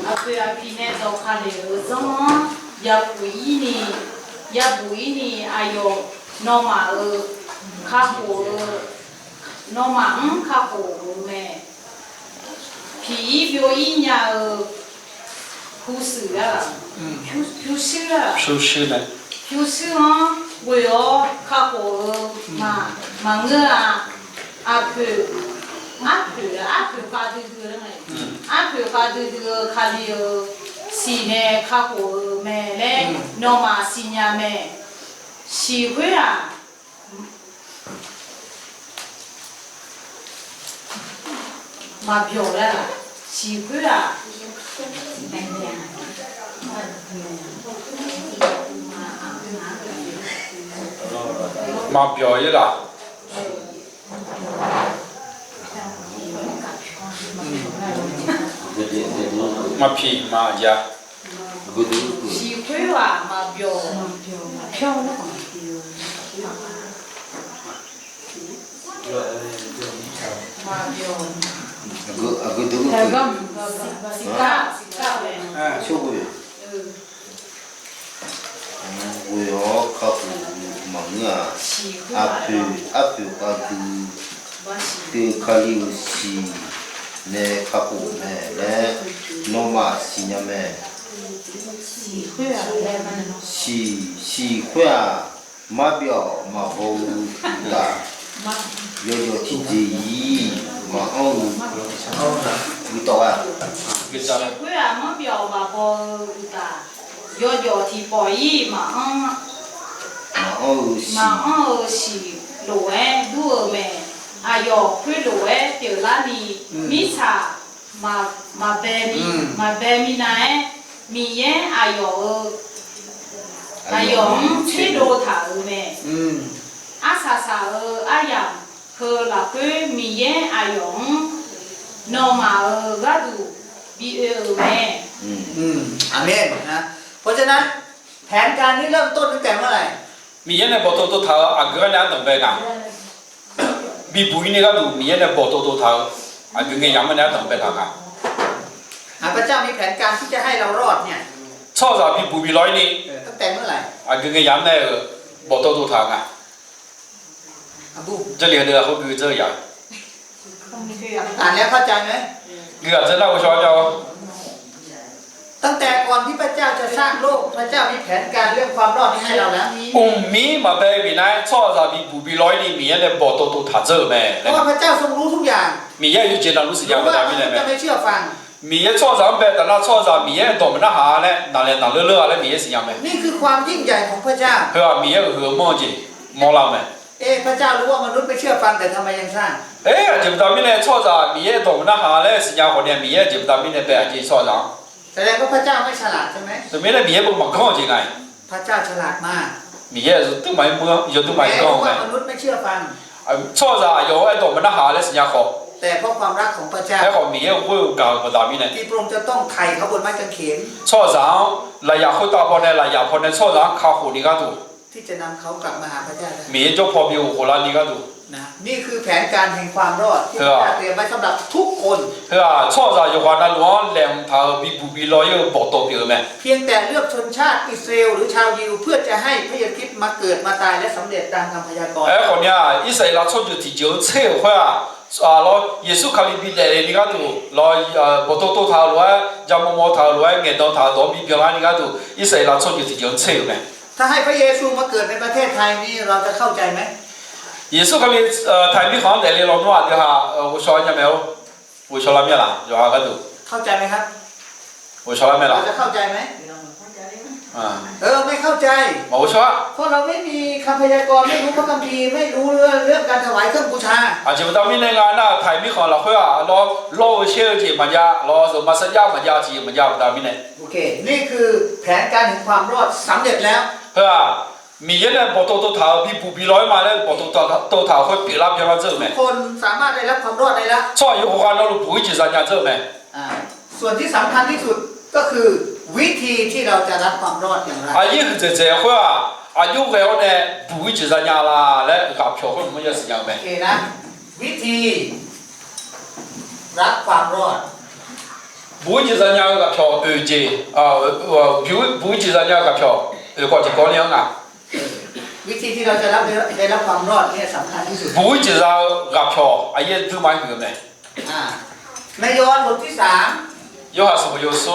เอาเพื่อนพีเนี่ยดอกคาเลอร์ซังยาบุยนี่อายุนอมาข้าหัวนอมาข้าหัวแม่ผี表演呀护士啊，护士啊，收拾呢？护士啊，我要看过嘛个啊，阿婆发的这个嘞，阿婆发的这个看的是呢看过没嘞，那嘛是呀没，喜欢啊。嘛漂亮啦，喜欢啊，嘛表演啦，嘛皮嘛家，喜欢啊，嘛漂亮。대감 시카 왜 쇼고요. 뭐요? 가고 망아. 앞에 가도 그 칼리우시 내 가고 내 노마 시냐메 시회야 마벼 마보다 요요 티지 마오 위도아 그자啦， 会啊嘛表嘛不的有提包伊嘛 마오 시 嘛是路诶路咩啊有会路诶掉哪里米茶嘛白米那诶米耶啊有อาหยองเชโดถาแม่ อาซาซาอายังคือหลักมีเยอาหยองนอมาก็ดูบีแม่ อาเมนนะเพราะฉะนั้นแผนการนี้เริ่มต้นตั้งแต่เมื่อไหร่ มีเย็นในบอตัวตัวเท้าอาเกนนั่นเป็นกันบีบุยนี่ก็ดูมีเย็นในบอตัวตัวเท้าอาเกนยังไม่นั่นเป็นทางกัน พระเจ้ามีแผนการที่จะให้เรารอดเนี่ย ชอบจะบีบุยร้อยนี่ ตั้งแต่เมื่อไหร่ อาเกนยังในบอตัวตัวเท้ากัน อาบู 这里的会比这样， อ่านแล้วเข้าใจไหม 你看这那个小叫， ตั้งแต่ก่อนที่พระเจ้าจะสร้างโลกพระเจ้ามีแผนการเรื่องความรอดนี้ให้เราแล้ว 米嘛在比那ชอบจะบีบุยร้อยนี่มีเย็นในบอตัวตัวเท้าเจอไหม เพราะว่าพระเจ้าทรงรู้ทุกอย่าง มีเย็นอยู่เจนรู้สึกยัง รู้ ไม่ ว่า ได้ ม ไม่ นุ ได้ ษย์ ไหม จะไม่เชื่อฟัง มีเย็นชอบจะแบบแต่ละชอบจะมีเย็นตัวมันน่าหาเนี่ยนั่นเลยนั่นเลื่อนๆแล้วมีเย็นสิ่งยังไหม นี่คือความยิ่งใหญ่ของพระเจ้า เพื่อมีเย็นคือมองจีมองเราไหม พระเจ้ารู้ว่ามนุษย์ไม่เชื่อฟังแต่ทำไมยังสร้าง จิบตามิเนี่ยชอบจะมีเย็นตัวมันน่าหาเลยสิ่งยังคนเนี่ยมีเย็นจิบตามิเนี่ยแบบจีชอบจะ แสดงว่าพระเจ้าไม่ฉลาดใช่ไหม แต่ไม่ได้มีเย็นบนมังกรจริงไง พระเจ้าฉลาดมาก มีเย็นตัวไม่เมื่ออยู่ตัวไม่ แม้ กล้อง รู้ ไหม ว่ามนุษย์ไม่เชื่อฟัง ชอบจะ有ไอ้ตัวมันน่าหาเลยสิ่งยังเขา แต่เพราะความรักของพระเจ้า แล้วเขามีเย็น会搞个大米呢 ที่พระองค์จะต้องไถ่เขาบนไม้กางเขน ชอบจะ来也会大波呢来也波呢ชอบจะข้าวหูนี่ก็ดู ที่จะนำเขากลับมาหาพระเจ้าได้ มีเย็น就พอมีหัวล้านนี่ก็ดู นะนี่คือแผนการแห่งความรอดที่พระเจ้าเตรียมไว้สำหรับทุกคน เพื่อชอบจะ有话那ล้วนแหลมเท้าบีบุบีลอย有บอกตัวเดียวไหม เพียงแต่เลือกชนชาติอิสราเอลหรือชาวยิวเพื่อจะให้พระเยซูคริสต์มาเกิดมาตายและสำเร็จตามคำพยากรณ์ คนเนี้ยอิสราเอลชอบจะที่จะเชื่อว่าเราเยซูคริสต์บิดเลยนี่ก็ดูเราบอกตัวเท้าล้วนจำมอเท้าล้วนเงินเท้าตัวมีเพียงนี่ก็ดูอิสราเอลชอบจะที่จะเชื่อไหม ถ้าให้พระเยซูมาเกิดในประเทศไทยนี่เราจะเข้าใจไหม 耶稣可能台币行代理老多的哈，我说人家没有，我说了没啦，就哈个都， เข้าใจไหมครับ 我说了没 เรา 啦， จะเข้าใจไหม ไม่เข้าใจ 我说， เพราะเราไม่มีคำพยากรณ์ไม่รู้พระคัมภีร์ไม่รู้เรื่องการถวายเครื่องบูชา 就到明年那台币行了会啊，老些钱嘛家，老什么生意嘛家钱嘛家不到明年， โอเค นี่คือแผนการแห่งความรอดสำเร็จแล้ว 是吧？มีเยอะเลยบอกตัวเท้าบีบุบีร้อยมาเลยบอกตัวเท้า会比拉比拉这么， คนสามารถได้รับความรอดได้แล้ว 所以我看到了不会去参加这么， ส่วนที่สำคัญที่สุดก็คือวิธีที่เราจะรับความรอดอย่างไร 一这会啊，有个呢不会去参加啦，来搞票会没有时间没 โอ。เคนะ วิธีรับความรอด 不会去参加个票二级啊，不会去参加个票过去高粱啊， วิธีที่เราจะได้รับความรอดเนี่ยสำคัญที่สุด 不会去参加个票，也都蛮个呢。 ในยอห์นบทที่3有还是没有送？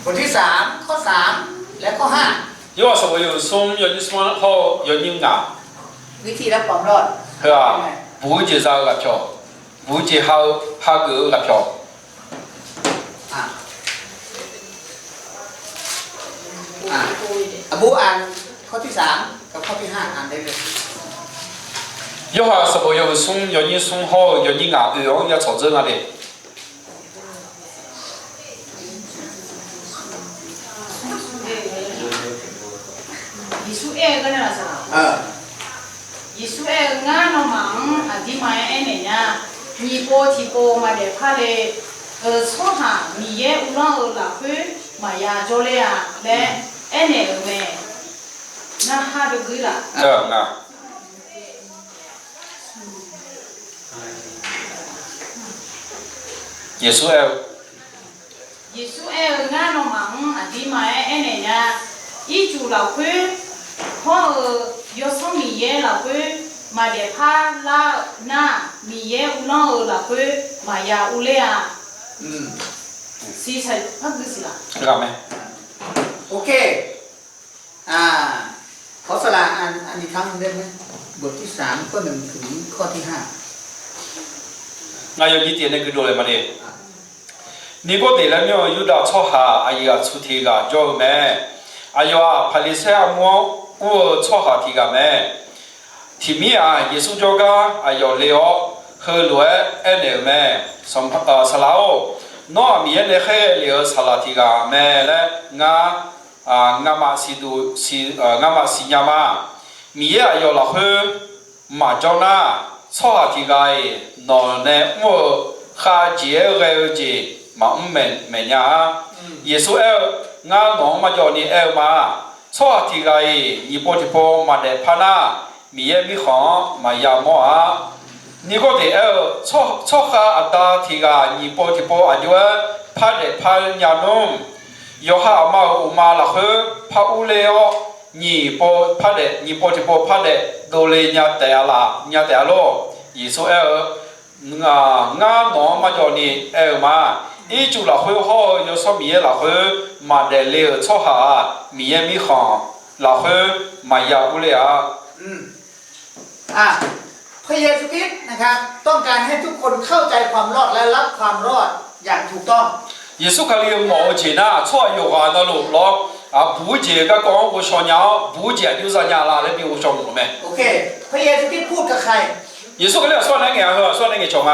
บทที่3ข้อ3และข้อ5有还是没有送？要你送好，要你啊， วิธีรับความรอด 是吧？不会去参加个票，不会去好个票。 อบูอ่านข้อที่3กับข้อที่5อ่านได้เลย 有还是没有送？要你送好，要你啊，要朝正啊的。 ยิสุเอก็นั่นแหละสิยิสุเองานเราหมังอธิมาเอเนี่ยมีโปทีโปมาเดี๋ยวพาเลยช่อหามีเยอุลาหลักคือมายาโจเลียและเอเนี่ยเว้ยน่าหาดูดีละ 这啊，耶稣哎， ยิสุเองานเราหมังอธิมาเอเนี่ยอีจูหลักคือพ่อยศมีเยหลักคือมาเดี๋ยวพาลาหน้ามีเยอุลาหลักคือมายาอุเลียสีใช่พักดูสิละ 这个没？ โอเคขอสละอ่านอีกครั้งได้ไหมบทที่3ข้อ1ถึงข้อที่5那要你点那个多来嘛的？你个对了没有？有到炒下，哎呀，出题个叫咩？哎呀，拍的菜我炒下题个咩？题目啊，耶稣教个，哎呀，了，后来哎那咩？什么啥啦哦？ น้อมีเนเคเลียวสลาธิกาแม่และงามาสิดูงามาสิญามามีอายุละเฮมาจอนาสลาธิกานอนเนโมข้าเจียเรจีมาเมญาเยซูงาหนองมาจอนี่มาสลาธิกายอีโปติโปมาเดพานามีมีของมายาโมอานี่ก็เดี๋ยวชอบข้าอัตตาที่กาอีโปติโปอายุพัดเดพัดยานุมยอฮามาอุมาละคือพัดอุเลโอนี่โปพัดเดนี่โปติโปพัดเดโดเลยญาแต่ละญาแต่ละยิสุงาหนอมาจอนี่มาอีจุละคือเขายศมีละคือมาเดเลชอบหามีมีของละคือมายาอุเลอาพระเยซูคริสต์นะครับต้องการให้ทุกคนเข้าใจความรอดและรับความรอดอย่างถูกต้องเยซูคริสต์冇钱呐，错有话那路咯不解个讲我说鸟，不解就是伢啦，你比我说我们。โอเคพระเยซูคริสต์พูดกับใคร耶稣คริสต์说哪个啊？说哪个穷啊？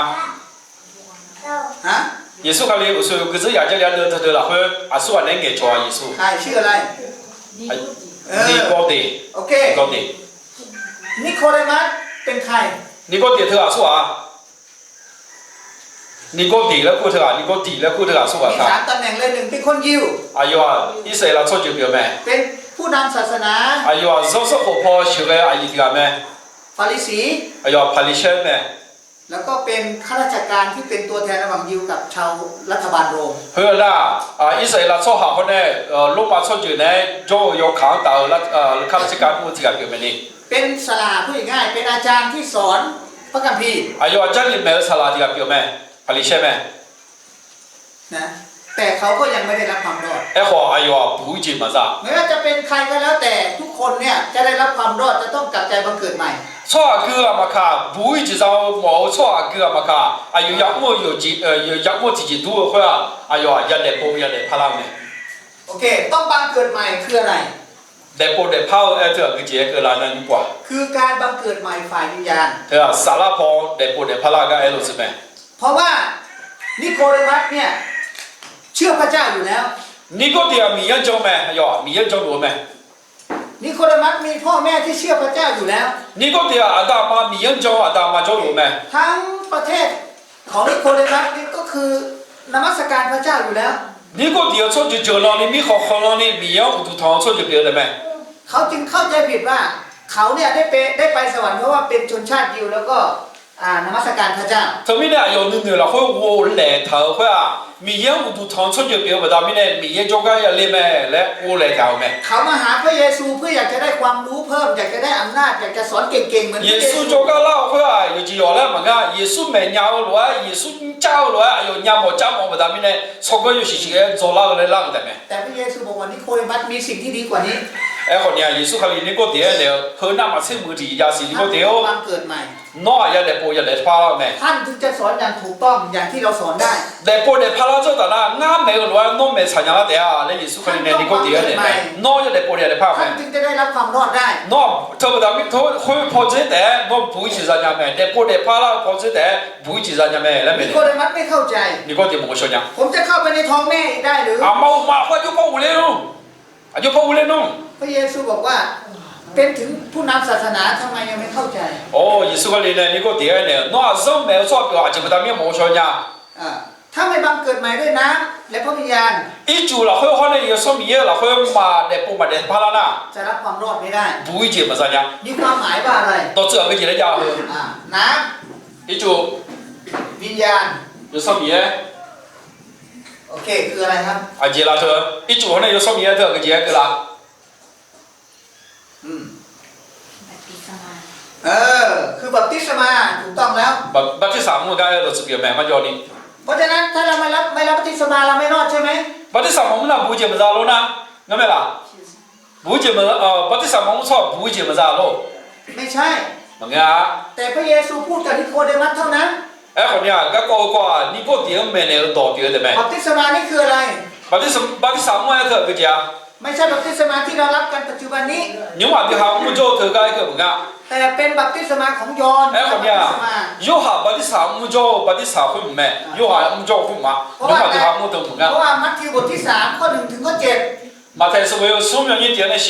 ฮะ耶稣คริสต์说可是亚家俩得了，会说哪个穷啊？耶稣。ใครชื่ออะไร尼哥底。โอเค尼哥底。นิโคเดมัสเป็นใคร尼哥底他啊说啊？尼哥底了过他啊？尼哥底了过他啊说啊？มี3ตำแหน่งเลย1เป็นคนยิว哎呦啊，以色列错就表咩？เป็นผู้นำศาสนา哎呦啊，肉是活泼学个阿姨个咩？ฟาริสี哎呦，พาริเชน咩？แล้วก็เป็นข้าราชการที่เป็นตัวแทนระหว่างยิวกับชาวรัฐบาลโรมเฮ้ยล่ะอิสราเอลชอบหาคนเนี่ยลูกมาชอบอยู่เนี่ยโจยกขางเต่าแล้วข้าราชการผู้ที่กับอยู่แบบนี้เป็นศาลาผู้ง่ายเป็นอาจารย์ที่สอนพระคัมภีร์อายุอาจารย์นี่แม่ศาลาที่กับอยู่ไหมพาริเชนไหมนะแต่เขาก็ยังไม่ได้รับความรอดขออายุผู้จีมาซะไม่ว่าจะเป็นใครก็แล้วแต่ทุกคนเนี่ยจะได้รับความรอดจะต้องกลับใจบังเกิดใหม่错个嘛卡，不会至少冇错个嘛卡，哎呦要么要么自己读会啊，哎呦要得波要得พลังเนี่ยโอเคต้องบังเกิดใหม่คืออะไรได้โปรได้พาวเธอคือเจ๊คืออะไรนั่นกว่าคือการบังเกิดใหม่ฝ่ายวิญญาณเธอสารพอได้โปรได้พลังก็รู้สึกไหมเพราะว่านิโคเดมัสเนี่ยเชื่อพระเจ้าอยู่แล้วนิโคเดียมียันจงไหม哎呦มียันจงรู้ไหมนิโคเดมัสมีพ่อแม่ที่เชื่อพระเจ้าอยู่แล้วนิโคเดียอาดามามียันจงอาดามาจงรู้ไหมทั้งประเทศของนิโคเดมัสนี่ก็คือนมัสการพระเจ้าอยู่แล้วนิโคเดียชอบจะเจอเรานี่มีของเรานี่มียันอุตุทองชอบจะเปลี่ยนได้ไหมเขาจึงเข้าใจผิดว่าเขาเนี่ยได้ไปสวรรค์เพราะว่าเป็นชนชาติยิวแล้วก็นมัสการพระเจ้าทำไมเนี่ย有นึงเรา会我来头会啊มียันอุตุทองชอบจะเปลี่ยนแบบนี้เนี่ยมียันจงก็อย่าเล่นแม่และ我来头แม่เขามาหาพระเยซูเพื่ออยากจะได้ความรู้เพิ่มอยากจะได้อำนาจอยากจะสอนเก่งๆเหมือนพระเยซูจงก็เล่า会啊有几样了嘛个耶稣没鸟了耶稣教了有鸟没教我แบบนี้เนี่ยชอบก็有事情做那个来那个的แม่แต่พระเยซูบอกว่านิโคเดมัสมีสิ่งที่ดีกว่านี้คนเนี่ย耶稣เขาเรียนนิโคเดียเนี่ยเขาหน้ามาเชื่อมือถือยาสีนิโคเดียวบังเกิดใหม่น้อยอย่าเด็กโปอย่าเด็กพาเราแม่ท่านถึงจะสอนอย่างถูกต้องอย่างที่เราสอนได้เด็กโปเด็กพาเราเจ้าแต่ละงานไม่รู้ว่าน้องไม่สัญญาเดียแล้ว耶稣เขาเรียนนิโคเดียเนี่ยน้อยอย่าเด็กโปอย่าเด็กพาแม่ท่านถึงจะได้รับความรอดได้น้องเท่าแบบนี้เขาพอใจแต่น้องผู้ชี้สัญญาแม่เด็กโปเด็กพาเราพอใจแต่ผู้ชี้สัญญาแม่แล้วแม่นิโคเดมัสไม่เข้าใจนิโคเดียมองชนยังผมจะเข้าไปในท้องแม่ได้หรือมาว่าอยู่พ่ออุเลนุ่งอยู่พ่ออุเลนุ่งพระเยซูบอกว่าเป็นถึงผู้นำศาสนาทำไมยังไม่เข้าใจโอ้耶稣เขาเรียนนิโคเดียเนี่ยน้องเราไม่ชอบอาจจะไม่ทำให้มองชนยังถ้าไม่บังเกิดใหม่ด้วยน้ำและพระวิญญาณอีจูเราเขาเขาเนี่ยสมัยเราเขามาเด็กปุ๊บมาเด็กพารานะจะรับความรอดไม่ได้บุญเจียมาสัญญามีความหมายว่าอะไรตัวเสือไม่เกี่ยวกับยาวน้ำอีจูวิญญาณ有สมัยโอเคคืออะไรครับเจลาเธออีจูเขาเนี่ยสมัยเธอก็เจก็ละคือบัพติศมาถูกต้องแล้วบัพติศมามันก็เราสุดยอดแม่มาจอนี่เพราะฉะนั้นถ้าเราไม่รับบัพติศมาเราไม่รอดใช่ไหมบัพติศมามันน่ะบุญเจียมาซาโลนะงั้นไหมล่ะบุญเจียมาบัพติศมามันชอบบุญเจียมาซาโลไม่ใช่มันไงแต่พระเยซูพูดกับนิโคเดมัสเท่านั้นคนเนี่ยก็กว่านิโคเดียมไม่เนี่ยต่อเดียวได้ไหมบัพติศมานี่คืออะไรบัพติศมาเธอก็เจ้าบ ไม่ใช่บัพติศมาที่เรารับกันปัจจุบันนี้ 你话的哈木教头该个不干？ แต่เป็นบัพติศมาของยอห์น 哎，后面บัพติศมา 啊，有哈把的啥木教把的啥会买，有哈木教会嘛，有哈的哈木都不 เพราะ 干。 ว่ามัทธิวบทที่3ข้อ1ถึงข้อ7马太是为有什么一点的些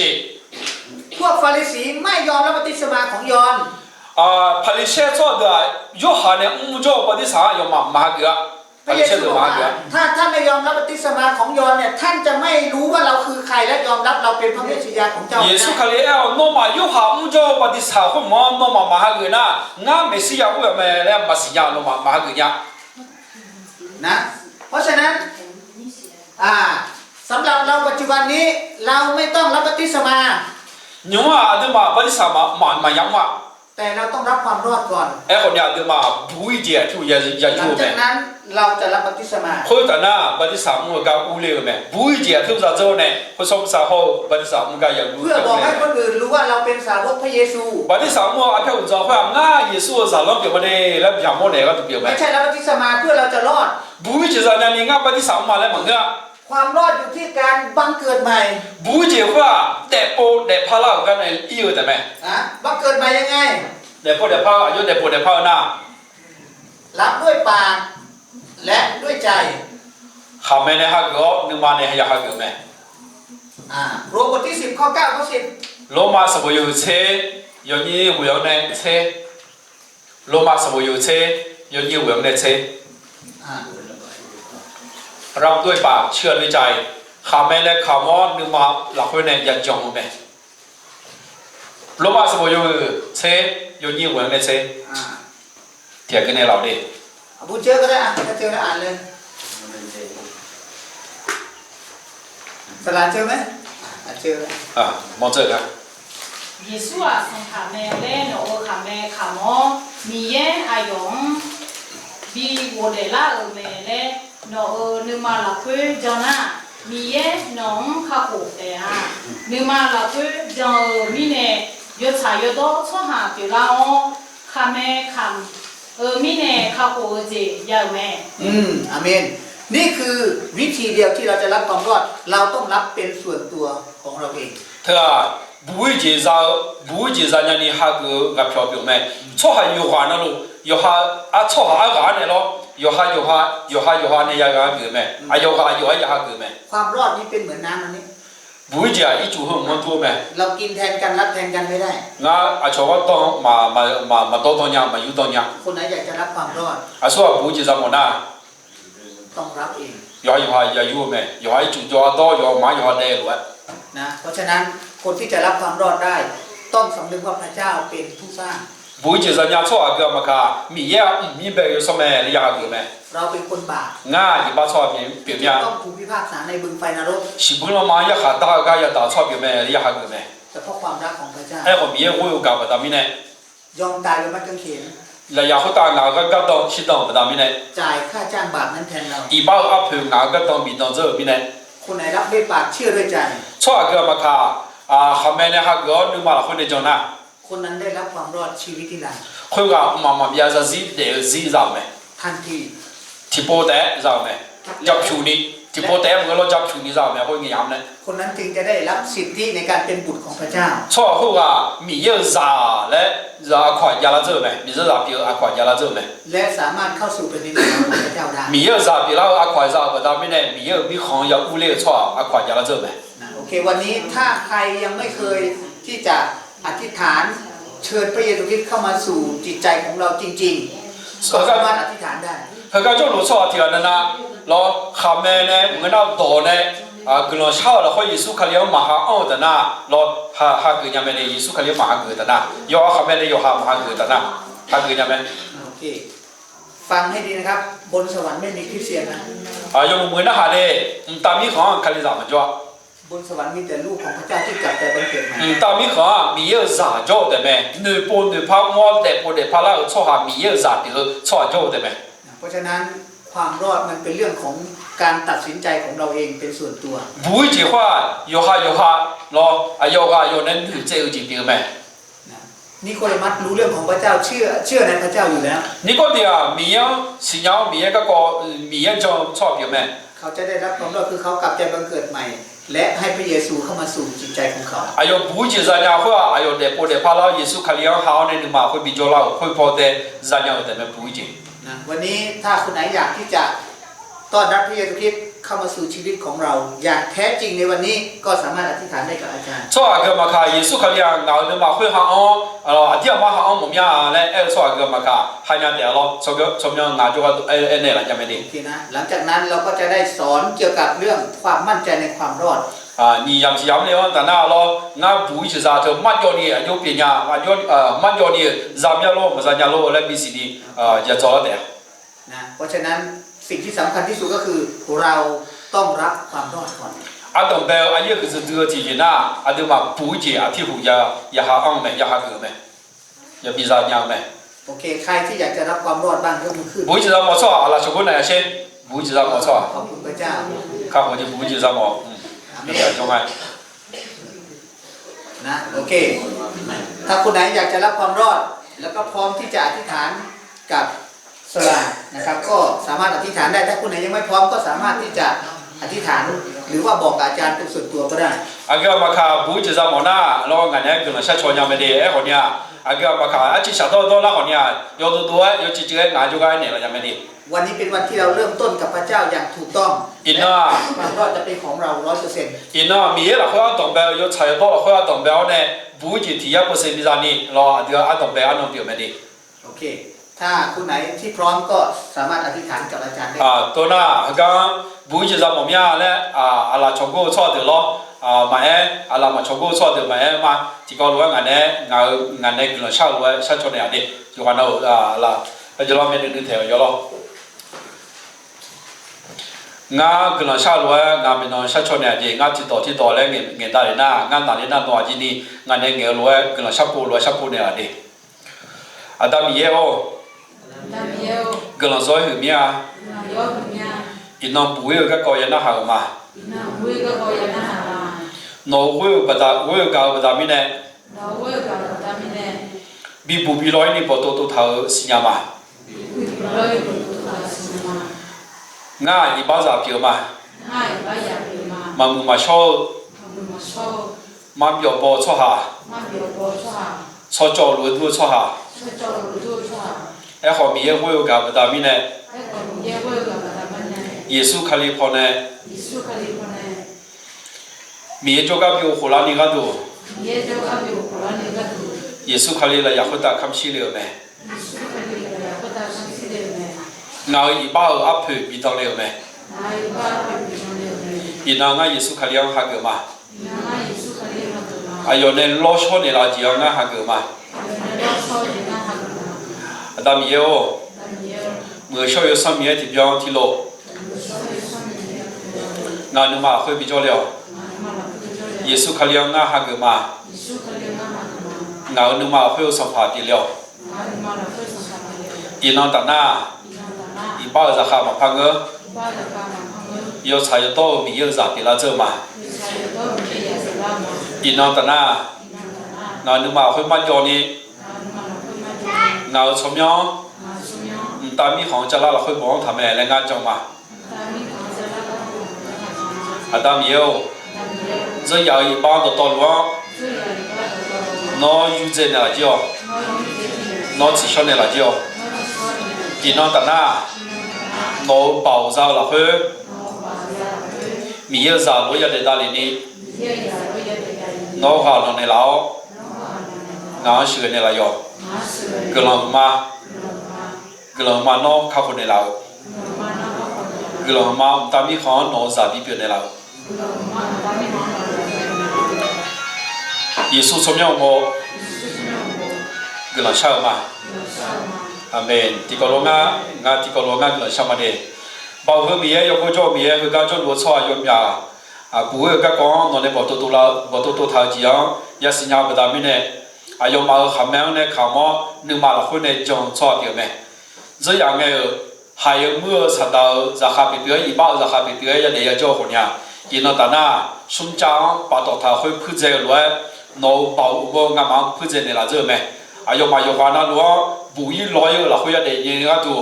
พวกฟาริสีไม่ยอมรับบัพติศมาของยอห์น 啊，他的写作的有哈的木教把的啥要马个， พระ 他 เย 的写 ซู 作 บอก 马 ว่า 个。 ถ้าท่านไม่ยอมรับบัพติศมาของยอห์นเนี่ยท่านจะไม่รู้ว่าเราคือใครและยอมรับเราเป็นพระเมสสิยาของเจ้า 耶稣看了哦，那么有哈木教把的啥会嘛，那么马个呢？俺没事呀，我要买来没事呀，那么马个呀。 นะเพราะฉะนั้นสำหรับเราปัจจุบันนี้เราไม่ต้องรับบัพติศมา 你话的嘛把的啥嘛样嘛？ แต่เราต้องรับความรอดก่อน 哎，后面的嘛不一点就也 หลัง 有 จาก 呗。 นั้นเราจะรับบัพติศมา 或者呢，把的啥木个屋里个呗，不一点透啥之后呢，或什么时候把的啥木个也屋 เพื่อบอกให้คน 里。 อื่นรู้ว่าเราเป็นสาวกพระเยซู 把的啥木阿飘着话，俺耶稣啥啷表么的，来表么那个都表 ไม่ 呗。 ใช่รับบัพติศมาเพื่อเราจะรอด 不会就是呢，你俺把的啥嘛来问个， ความรอดอยู่ที่การบังเกิดใหม่ 不会的话，带怕了个呢有的呗， บังเกิดใหม่ยังไง 带怕有带怕那， รับด้วยปากและด้วยใจ 下面呢还个，你妈呢也还个呗。 โรมบทที่10ข้อ9ข้อ10罗马是不有车，有你无用的车。罗马是不有车，有你无用的车。 รับด้วยปากเชื่อด้วยใจข้าไม่และข้ามอนึกมาหลักไว้ในยันจงไหมโลมาสมุยเชยยี่หวนในเชเถียงกันในเราดิ บูเจอก็ได้ถ้าเจอแล้วอ่านเลยสลาเจอไหมเจอ มองเจอกัน 耶稣啊，从他们来诺他们看么，米耶阿勇，比我的那个们嘞，诺你妈老婆叫哪？米耶农卡苦的啊，你妈老婆叫米呢，越查越多，错下就让我他们看，米呢卡苦的要没。อาเมนนี่คือวิธีเดียวที่เราจะรับความรอดเราต้องรับเป็นส่วนตัวของเราเอง เธอ不会介绍人你还个票表没错还有话那路有哈错哈阿呢咯有哈呢也个没有哈也个没 ความรอดนี้เป็นเหมือนน้ำอันนี้ 不会介一组很多没 เรากินแทนกันรับแทนกันไม่ได้ 我ชอบต้องมา多多年มาอยู่多年 คนไหนอยากจะรับความรอด 说不会介绍我那 ต้องรับเอง 有没有主要多有马有ได้รู้ นะเพราะฉะนั้นคนที่จะรับความรอดได้ ต้องสำนึกว่าพระเจ้าเป็นผู้สร้าง 不会介绍人家错个嘛卡米也米白有什么你也个没 เราเป็นคนบาป 我一把错表面 ต้องถูกพิพากษาในบึงไฟนรก 是不能嘛一下打个也打错表面你也个没 แต่เพราะความรักของพระเจ้า 哎我米我有搞不到米呢 ยอมตายบนไม้กางเขน 来也好打哪个搞到是当不到米呢 จ่ายค่าจ้างบาปนั้นแทนเรา 一把阿婆哪个当米当这米呢 คนไหนรับด้วยปากเชื่อด้วยใจ 错个嘛卡后面呢还个你嘛会的叫哪 คนนั้นได้รับความรอดชีวิตที่หลัง 会个嘛别是自让没 ทันที ที่โปรแต่เราไหมจับชูนี่ที่โปรแต่เมื่อเราจับชูนี่เราไหมเขาอย่างนั้น คนนั้นจึงจะได้รับสิทธิในการเป็นบุตรของพระเจ้า 错后啊มีเยอะซาและซาขวานยาลาเจอไหมมีเยอะซาเปียอาขวานยาลาเจอไหม และสามารถเข้าสู่แผ่นดินของพระเจ้าได้ มีเยอะซาเปียเราอาขวานซาแต่ไม่ได้มีเยอะมีของยาอุเล่错อาขวานยาลาเจอไหม นะโอเควันนี้ถ้าใครยังไม่เคยที่จะอธิษฐานเชิญพระเยซูคริสต์เข้ามาสู่จิตใจของเราจริงๆก็สามารถอธิษฐานได้ เขาก็จะรู้错เทียนนะเราข้ามเนี่ยเมื่อเราโตเนี่ยกลุ่มชาวเราเขายิสุขเลี้ยงมหาเอาแต่นะเราหาเกิดยังไม่ได้ยิสุขเลี้ยงมหาเกิดแต่นะยอข้ามเนี่ยยอหามหาเกิดแต่นะหาเกิดยังไม่ โอเคฟังให้ดีนะครับบนสวรรค์ไม่มีคริสเตียนนะ ยงมือนะฮะเนี่ยตามมีของคาลิซามันจ้ะ บนสวรรค์มีแต่ลูกของพระเจ้าที่กลับใจบังเกิดใหม่ ตามมีของมีเยอะซาจ้ะแต่แม่หนึ่งปนหนึ่งพักมอแต่ปนแต่พักแล้วชั่วหามีเยอะซาเดือชั่วจ้ะแต่แม่ เพราะฉะนั้นความรอดมันเป็นเรื่องของการตัดสินใจของเราเองเป็นส่วนตัว 不会的话有哈咯有人女这有几点没 นิโคเดมัสรู้เรื่องของพระเจ้าเชื่อในพระเจ้าอยู่แล้ว 你讲的มีเยอะสิ่งมีเยอะก็มีเยอะจ้ะชั่ว表没 เขาจะได้รับความรอดคือเขากลับใจบังเกิดใหม่ และให้พระเยซูเข้ามาสู่จิตใจของเขา 哎呦，不仅咱家会，哎呦，那不得怕老耶稣看两好呢，你嘛会比较老，会跑的咱家的那不仅。 นะวันนี้ถ้าคุณไหนอยากที่จะต้อนรับพระเยซูคริสต์เข้ามาสู่ชีวิตของเราอย่างแท้จริงในวันนี้ก็สามารถอธิษฐานได้กับอาจารย์ 错个嘛卡，耶稣看两老你嘛会好哦，阿爹嘛好么样嘞？哎，错个嘛卡，还伢得了，错么伢就话那了，家没的。 โอเคนะหลังจากนั้นเราก็จะได้สอนเกี่ยวกับเรื่องความมั่นใจในความรอด 啊，你要是要么的，但那咯，俺不是啥，就慢叫你，有别人，俺叫慢叫你，咱们咯，不咱家咯，来比是的，也早了的。 นะเพราะฉะนั้นสิ่งที่สำคัญที่สุดก็คือเราต้องรับความรอดก่อน 阿东北阿也可是这个提醒呐，阿都嘛不接啊，提回家也下昂没，也下个没，也比啥样没。 โอเคใครที่อยากจะรับความรอดบ้างยกมือขึ้น 不接啥没错，阿拉小姑娘先，不接啥没错， ขอบคุณพระเจ้า 看我就不接啥没，没干中哎。 นะโอเคถ้าคนไหนอยากจะรับความรอดแล้วก็พร้อมที่จะอธิษฐานกับสลานะครับก็สามารถอธิษฐานได้ถ้าคนไหนยังไม่พร้อมก็สามารถที่จะอธิษฐานหรือว่าบอกกับอาจารย์เป็นส่วนตัวก็ได้ 阿个嘛卡不接啥没呐，然后俺那个人下桥娘没的，哎好娘，阿个嘛卡阿去下到那好娘，要多多要几几个俺就该你了，也没的。 วันนี้เป็นวันที่เราเริ่มต้นกับพระเจ้าอย่างถูกต้อง อิน และ น่า ความรอดจะเป็นของเรา 100% 因那米了会要东北，有菜到了会要东北呢，不接提也不是米啥呢，然后这个阿东北阿弄表没的。 โอเคถ้าคุณไหนที่พร้อมก็สามารถอธิษฐานกับอาจารย์ได้ 啊，到那刚不接啥么样嘞？阿拉全部错的咯，买阿拉嘛全部错的买嘛，这个路俺那个人下路下错那样的，就看到啦，就老面的那条要咯。 งากำลังชาลวยงาไม่นอนชาชนเนี่ยดีงาที่ต่อแล้วเงี้ยได้เลยนะงานได้เลยนะตัวจีนี่งานเนี่ยเงี้ยรวยกำลังชาปูเนี่ยดีอาดามีเยโอกำลังซอยหือเมียอินน้องปุ้ยก็ก่อยันน่าหามาโน้ปุ้ยปัตตาปุ้ยกับปัตตามีเนี่ยบีบุบีร้อยนี่พอตัวเท่าสิญามาง่ายอีบ้าจะเกี่ยวมามามือมาโชว์มาเบียวบอชอหาชอจอรู้ดูชอหาไอ้ขอมีเยอะเว้ยกับแต่มีเนี่ยเยซูคาลิพอเนี่ยมีเยอะกับอยู่หัวล้านนี่ก็ดูเยซูคาลิเลยอยากให้ตาคำชี้เลี้ยวไหมงาอีบ้าอัพเพบีตองเลี้ยวไหมอีนางาเยซูคาลิยังหักเกมาอายุเนี่ยล้อชนเนี่ยเราจีงาหักเกมาแต่มีเยอะเมื่อช่วยสามีที่ยังที่โลงานนึกมาคุยบิจเลี้ยวเยซูคาลิยังงาหักเกมางานนึกมาคุยสัมผัสที่เลี้ยวอีนางตาหน้าอีบ้าจะขามาพังเงอยใช้โต้มีเยอะจากที่เราเจอมาอีนางตาหน้างานนึกมาคุยมันยอนี่งานชมยองตามีของจะละเราคุยบอกทำอะไรแล้วงานจังมาอาตามีเอวจะอยากอีบ้าตัวตัวล้วนน้อยูเจเนี่ยละเจ้าน้อจิชเนี่ยละเจ้าอีนางตาหน้าน้อเป่าจะละคุยมีเยอะจะรู้ยังได้ได้เลยนี่น้อหาลงในเรางานชื่อเนี่ยละยอกำลังมาน้อข้าวคนในเรากำลังมาตามีของน้อจะบีบในเราเยซูสมยอมโมกำลังเชื่อมาอาเมนที่กอลงงาที่กอลงกำลังเชื่อมาเดบ่าวเฮมียกโจมีคือการจนวัวชอยมยากูก็กองนอนในบ่อตัวทาจียยาสิญญาบดามิเนอายมาขามแมงในขามอนึงมาละคนในจงชอเดียวแม่จะอย่างไงหายเมื่อสัตว์จะขับไปเบี้ยอีบ้าจะขับไปเบี้ยยันเดียเจ้าคนเนี่ยยินตาหน้าสุ่มจังปาตอทาคุยพูดเจรวยโนบ่าวบ่งามังพูดเจเนี่ยละเจ้าแม่อายมาโยกานาลัวบุยลอยละคุยยันเดียยังก็ดู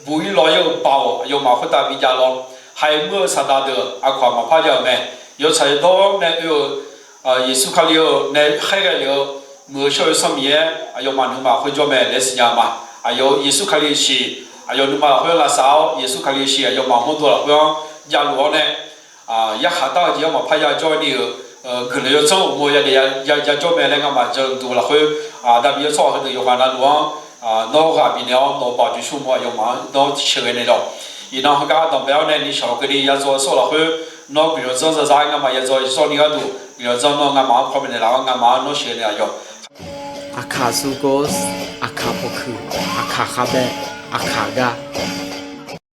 บุยลอยบ่าวอายมาคนตาวิจารณ์หายเมื่อสัตว์เดืออาความมาพาเจ้าแม่有才多呢有耶稣卡里有呢海个有没小有什么有嘛你嘛会做咩类似样嘛有耶稣卡里是有你嘛会拉少耶稣卡里是有嘛很多了会亚罗呢一下到就嘛拍亚做你可能有走我也做咩那个嘛就多了会但比如说很多有话那罗脑下边了脑保住数目有嘛脑吃个那种然后个当不要呢你小个你也做说了会脑比如做是啥个嘛也做说你个多比如做脑个嘛旁边的那个嘛脑学的有Akasukos, Akapoku, Akakabe, Akaga.